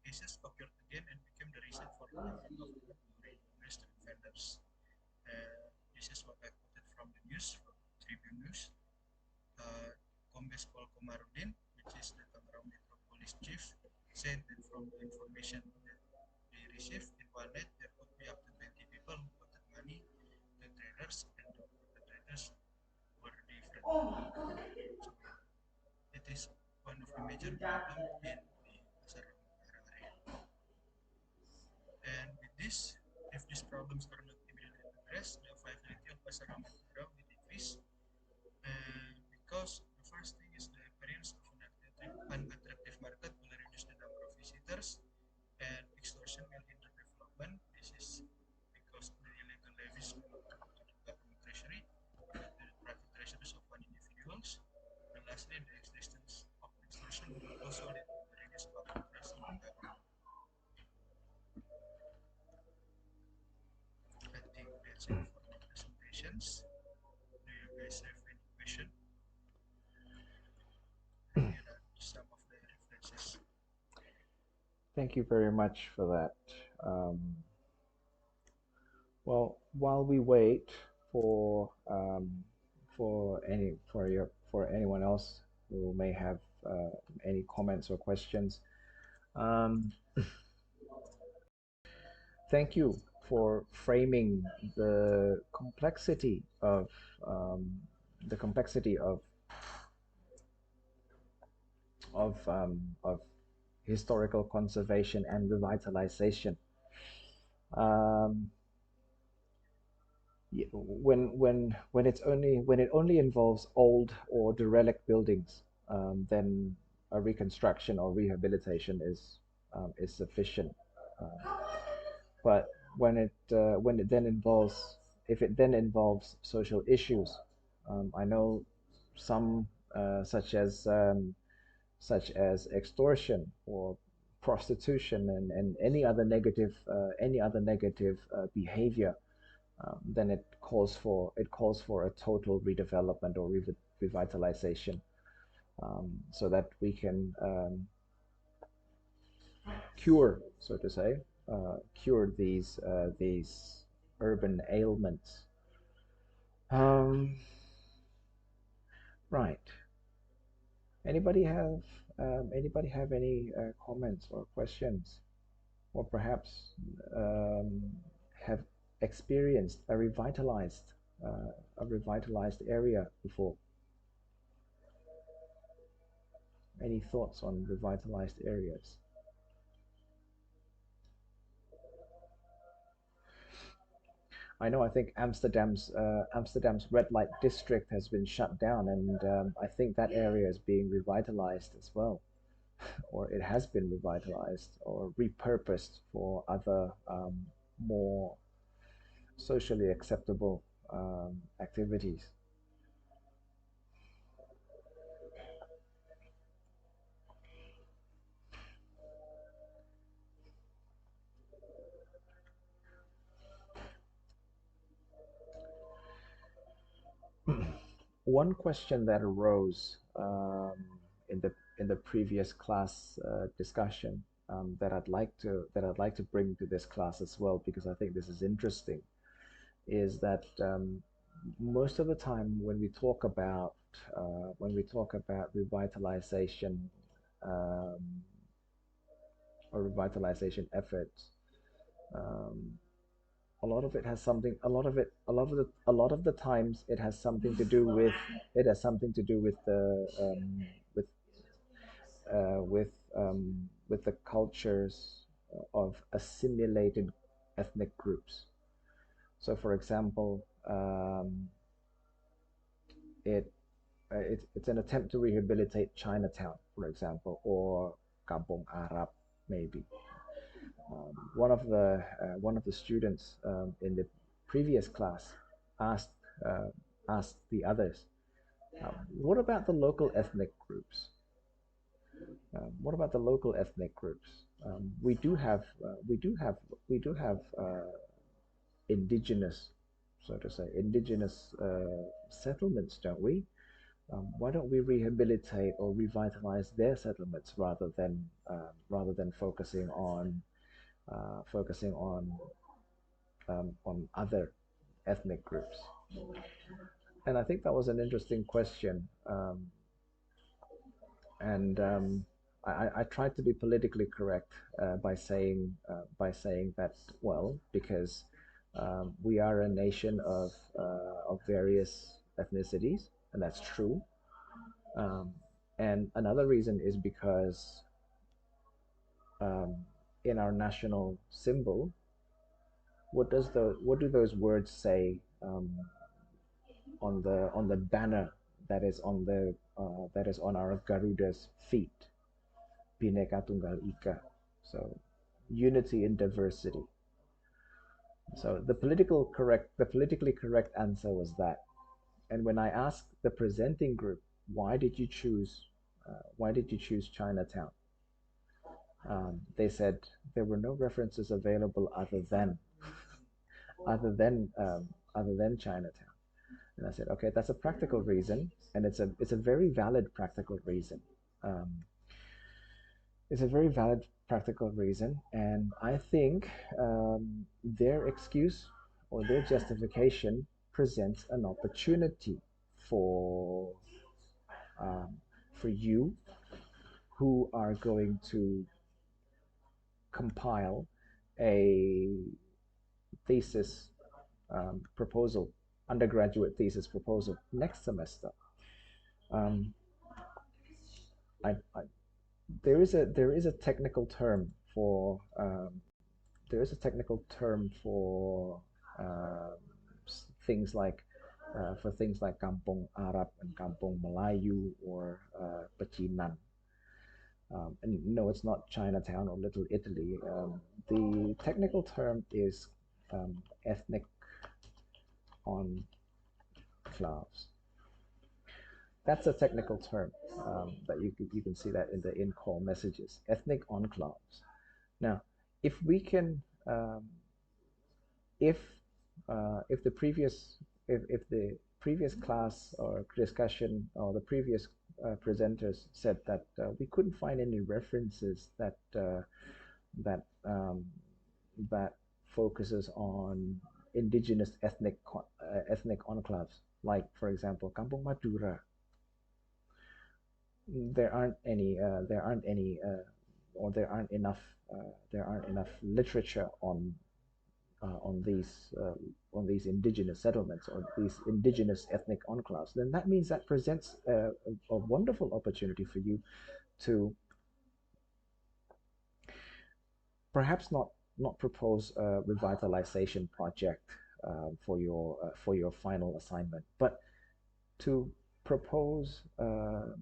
cases occurred again and became the reason for the amount of the street vendors. This is what I quoted from the news, from Tribune News. Kombes Pol Komarudin, which is the Tangerang Metro Police Chief, said that from the information that they received in one night, there could be up to 20 people who put money to traders, and the traders were different. So it is one of the major problems in the Pasar area. And with this, if these problems are not immediately addressed, the viability of Pasar will decrease. Because the first thing is the appearance of an unattractive market will reduce the number of visitors, and extortion will hinder development. This is because the illegal levies will not go to the government treasury, but to the private treasuries of one individuals. And lastly, the existence of extortion will also lead to the reduced public trust in the government. I think that's it for my presentations. Do you guys have any question? Here are some of the references. Thank you very much for that. Well, while we wait for anyone else who may have any comments or questions, um, thank you for framing the complexity of um, the complexity of historical conservation and revitalization. Um, when it only involves old or derelict buildings, then a reconstruction or rehabilitation is sufficient. Uh, but when it then involves if it then involves social issues, I know some such as extortion or prostitution and any other negative behavior, then it calls for a total redevelopment or revitalization, so that we can cure, so to say, cure these urban ailments. Um, right. Anybody have any comments or questions, or perhaps um, have experienced a revitalized area before? Any thoughts on revitalized areas? I know. I think Amsterdam's red light district has been shut down, and I think that area is being revitalized as well, or it has been revitalized or repurposed for other more socially acceptable activities. One question that arose in the previous class discussion, that I'd like to bring to this class as well, because I think this is interesting, is that most of the time when we talk about revitalization, um, or revitalization efforts, um, a lot of the times it has something to do with the with with the cultures of assimilated ethnic groups. So, for example, it's an attempt to rehabilitate Chinatown, for example, or Kampung Arab, maybe. One of the students in the previous class asked uh, asked the others, "What about the local ethnic groups? What about the local ethnic groups? We do have indigenous, so to say, indigenous settlements, don't we? Why don't we rehabilitate or revitalize their settlements rather than focusing on other ethnic groups?" And I think that was an interesting question. And I tried to be politically correct by saying that, well, because we are a nation of various ethnicities, and that's true. Um, and another reason is because um, in our national symbol, what do those words say on the banner that is on our Garuda's feet? Bhinneka Tunggal Ika. So unity in diversity. So the politically correct answer was that. And when I asked the presenting group, why did you choose Chinatown? They said there were no references available other than um, other than Chinatown. And I said, okay, that's a practical reason, and it's a very valid practical reason. Um, it's a very valid practical reason, and I think their excuse or their justification presents an opportunity for um, for you who are going to compile a thesis proposal, undergraduate thesis proposal next semester. Um, I there is a technical term for um, things like Kampung Arab and Kampung Melayu or Pecinan. And no, it's not Chinatown or Little Italy. The technical term is ethnic enclaves. That's a technical term that you can see that in the in-call messages. Ethnic enclaves. Now, if we can, if if the previous if the previous class or discussion or the previous presenters said that we couldn't find any references that that focuses on indigenous ethnic enclaves, like for example Kampung Madura. There aren't any or there aren't enough literature on these indigenous settlements or these indigenous ethnic enclaves. Then that means that presents a wonderful opportunity for you to perhaps not propose a revitalization project for your final assignment, but to propose a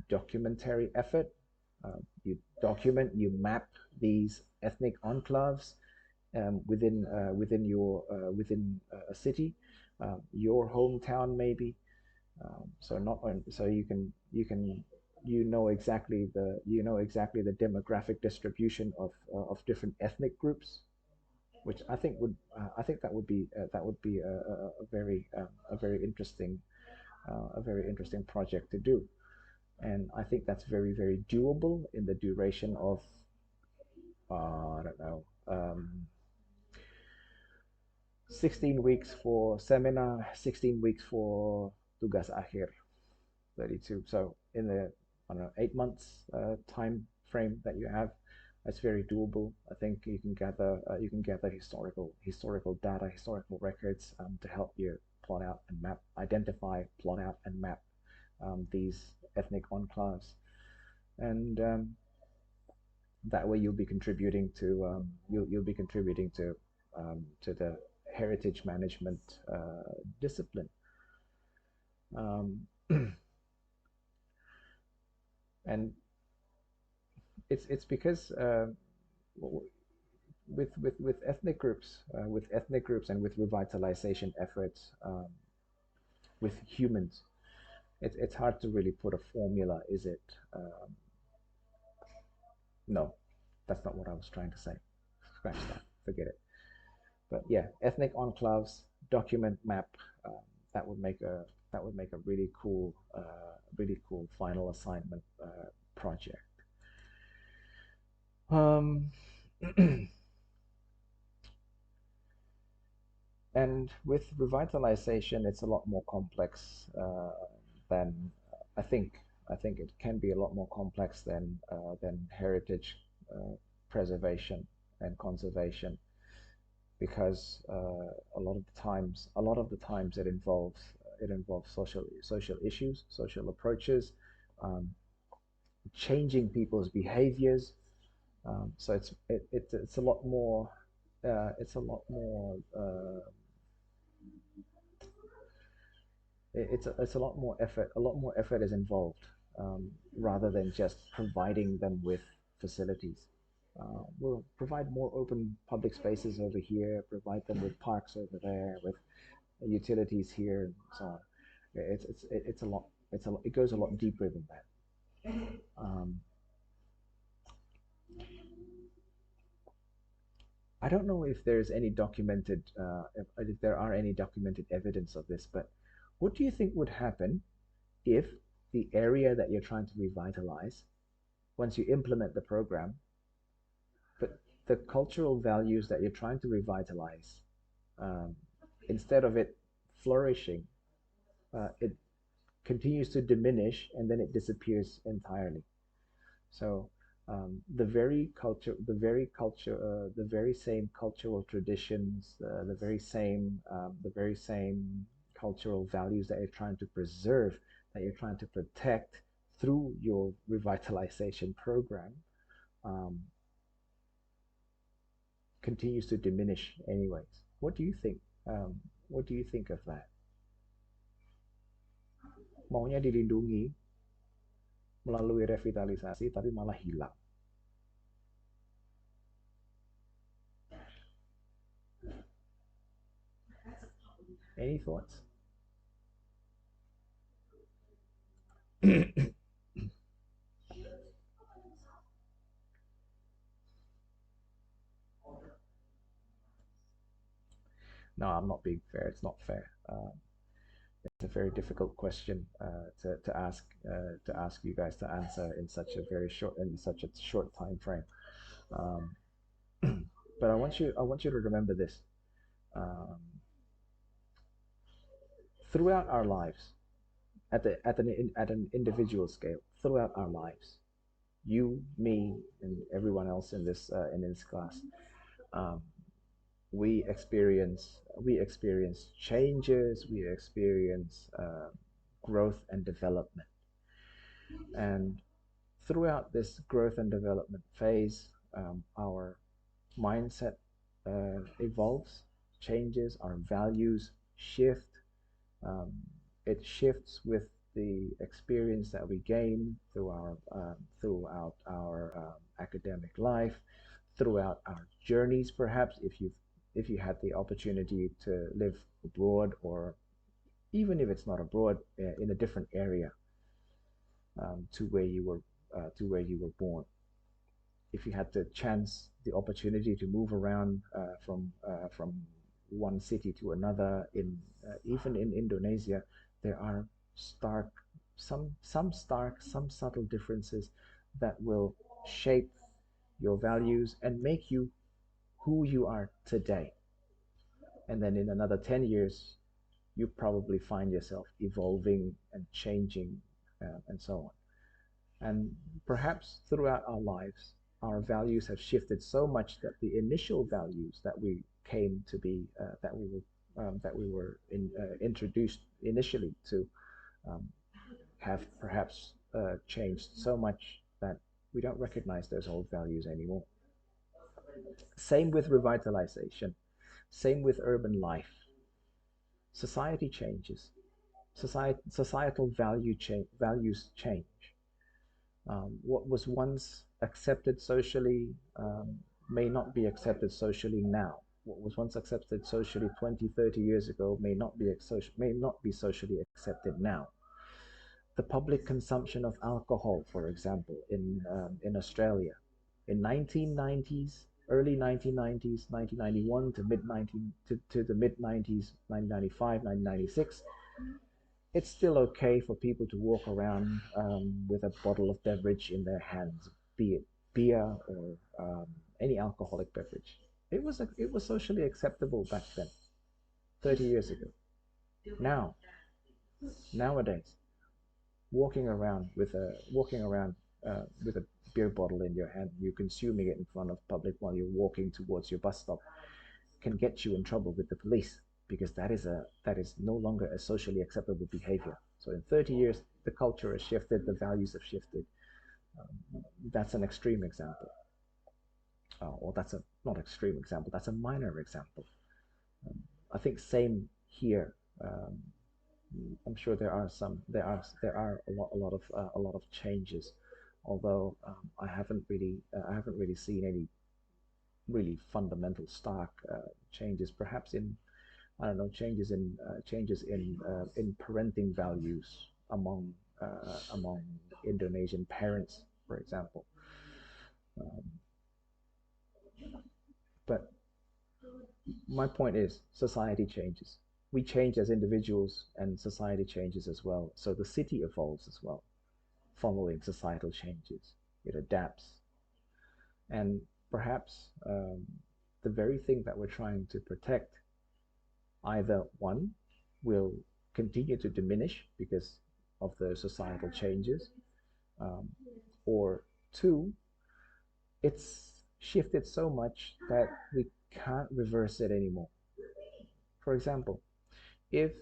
documentary effort. You document, you map these ethnic enclaves within a city, your hometown maybe. So not so you know exactly the demographic distribution of different ethnic groups, which I think that would be a very interesting project to do. And I think that's very doable in the duration of I don't know 16 weeks for seminar, 16 weeks for tugas akhir, 32. So in the I don't know 8 months time frame that you have, that's very doable. I think you can gather historical data, historical records to help you plot out and map, identify, plot out and map these ethnic enclaves, and that way you'll be contributing to the heritage management discipline. Um, and it's because with ethnic groups and with revitalization efforts with humans, it's hard to really put a formula, is it? No, that's not what I was trying to say. Scratch that, forget it. But yeah, ethnic enclaves, document map. That would make a really cool final assignment project. Um, and with revitalization, it's a lot more complex than I think. I think it can be a lot more complex than heritage preservation and conservation, because a lot of the times it involves social issues, social approaches, um, changing people's behaviors. So it's a lot more it's a lot more it's a lot more effort is involved, rather than just providing them with facilities. We'll provide more open public spaces over here, provide them with parks over there, with utilities here, and so on. It's a lot. It goes a lot deeper than that. Um, I don't know if there's any documented, if there are any documented evidence of this, but what do you think would happen if the area that you're trying to revitalize, once you implement the program, but the cultural values that you're trying to revitalize, um, instead of it flourishing, it continues to diminish and then it disappears entirely. So the very same cultural traditions, the very same cultural values that you're trying to preserve, that you're trying to protect through your revitalization program, um, continues to diminish anyways. What do you think? What do you think of that? Maunya dilindungi melalui revitalisasi, tapi malah hilang. Any thoughts? No, I'm not being fair. It's not fair. It's a very difficult question to ask you guys to answer in such a short time frame. Um, but I want you to remember this. Um, Throughout our lives, at an individual scale, throughout our lives, you, me, and everyone else in this class, um, we experience changes, we experience growth and development, and throughout this growth and development phase, our mindset evolves, changes, our values shift. Um, it shifts with the experience that we gain throughout our academic life, throughout our journeys. Perhaps if you had the opportunity to live abroad, or even if it's not abroad, in a different area to where you were born. If you had the chance, the opportunity to move around from one city to another, in even in Indonesia, there are stark some subtle differences that will shape your values and make you who you are today. And then in another 10 years, you probably find yourself evolving and changing, and so on. And perhaps throughout our lives, our values have shifted so much that the initial values that we came to be, that we were introduced initially to, um, have perhaps changed so much that we don't recognize those old values anymore. Same with revitalization, same with urban life. Society changes, societal values change. What was once accepted socially may not be accepted socially now. What was once accepted socially 20, 30 years ago may not be socially accepted now. The public consumption of alcohol, for example, in Australia, in 1990s, early 1990s, 1991 to to the mid 90s, 1995, 1996, it's still okay for people to walk around with a bottle of beverage in their hands, be it beer or any alcoholic beverage. It was socially acceptable back then, 30 years ago. Now, nowadays, walking around with a beer bottle in your hand, you consuming it in front of public while you're walking towards your bus stop, can get you in trouble with the police, because that is no longer a socially acceptable behavior. So in 30 years, the culture has shifted, the values have shifted. That's an extreme example, or that's a not extreme example. That's a minor example. I think same here. I'm sure there are a lot of changes, although I haven't really seen any really fundamental stark changes. Perhaps in I don't know, changes in parenting values among Indonesian parents, for example. Um, but my point is, society changes. We change as individuals, and society changes as well. So the city evolves as well, following societal changes. It adapts, and perhaps the very thing that we're trying to protect, either one, will continue to diminish because of the societal changes, um, or two, it's shifted so much that we can't reverse it anymore. For example, if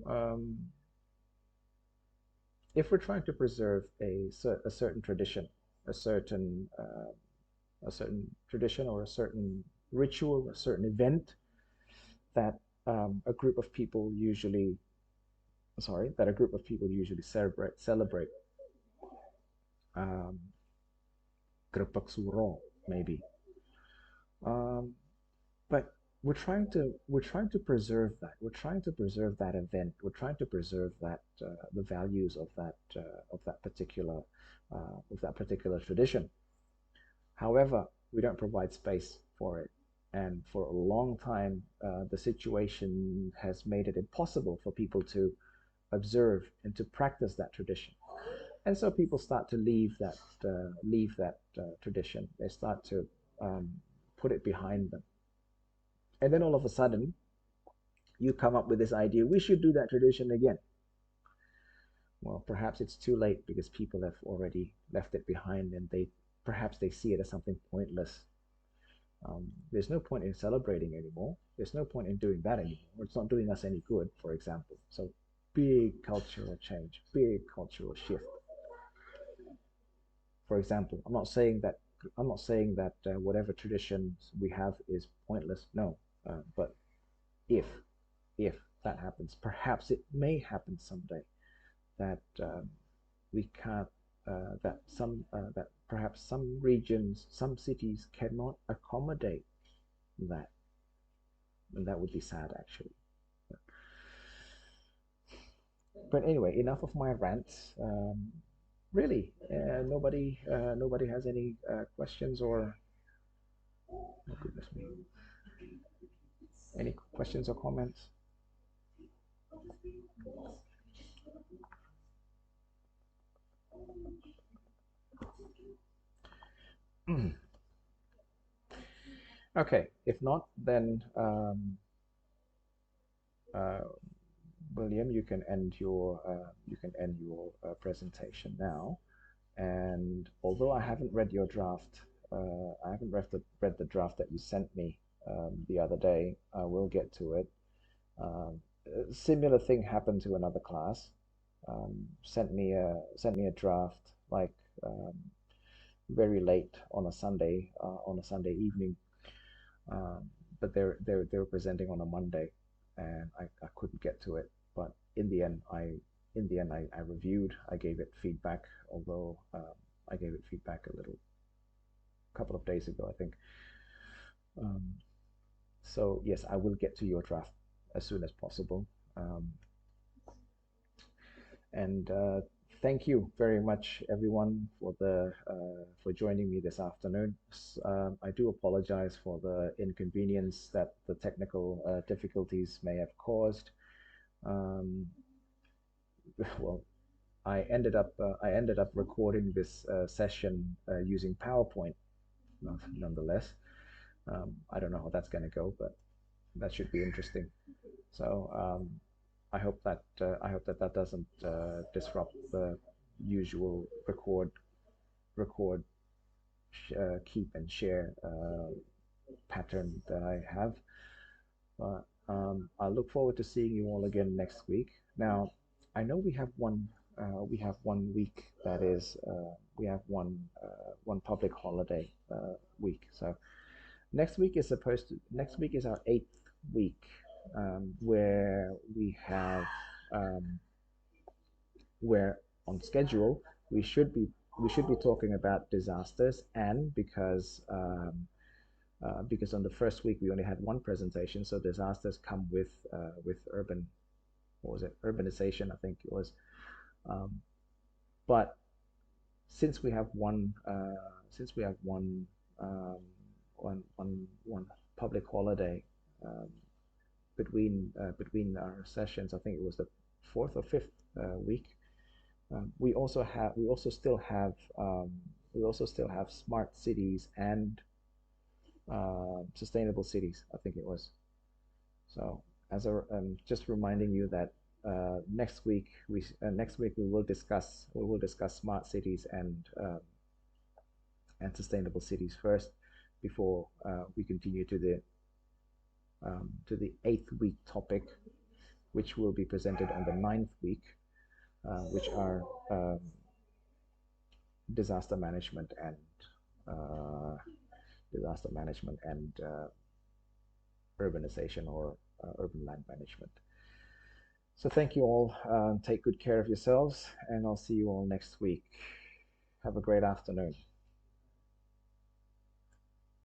um, if we're trying to preserve a certain tradition, a certain uh, a certain tradition or a certain ritual, a certain event that a group of people usually, sorry, that a group of people usually celebrate um, Gerbek Suro, maybe. Um, but we're trying to preserve that. We're trying to preserve that event. We're trying to preserve that the values of that particular tradition. However, we don't provide space for it. And for a long time, the situation has made it impossible for people to observe and to practice that tradition. And so people start to leave that tradition. They start to um, put it behind them. And then all of a sudden, you come up with this idea, we should do that tradition again. Well, perhaps it's too late because people have already left it behind and perhaps they see it as something pointless. There's no point in celebrating anymore. There's no point in doing that anymore. It's not doing us any good, for example. So big cultural change, big cultural shift. For example, I'm not saying that whatever traditions we have is pointless. No, but if if that happens, perhaps it may happen someday that we can't that perhaps some regions, some cities cannot accommodate that, and that would be sad actually. But anyway, enough of my rants. Really, nobody has any questions or oh goodness me, any questions or comments? Okay, if not, then uh, William, you can end your presentation now. And although I haven't read your draft, I haven't read the draft that you sent me the other day. I will get to it. A similar thing happened to another class. Sent me a draft like um, very late on a Sunday evening. Um, but they were presenting on a Monday, and I couldn't get to it. But in the end, I reviewed. I gave it feedback, although I gave it feedback a couple of days ago, I think. Um, so yes, I will get to your draft as soon as possible. Um, and thank you very much, everyone, for joining me this afternoon. I do apologize for the inconvenience that the technical difficulties may have caused. Um, well, I ended up recording this session using PowerPoint, nonetheless. I don't know how that's going to go, but that should be interesting. So I hope that doesn't disrupt the usual record, keep and share pattern that I have. But I look forward to seeing you all again next week. Now, I know we have one week that is we have one public holiday week. So next week is our eighth week, where um, where on schedule we should be talking about disasters, and because on the first week we only had one presentation, so disasters come with urban, what was it, urbanization, I think it was. Um, but since we have um, one public holiday um, between our sessions, I think it was the fourth or fifth week. We also still have smart cities and sustainable cities, I think it was. So just reminding you that next week we will discuss smart cities and sustainable cities first, before we continue to the eighth week topic, which will be presented on the ninth week, which are disaster management and uh, disaster management and urbanization, or urban land management. So thank you all. Take good care of yourselves, and I'll see you all next week. Have a great afternoon.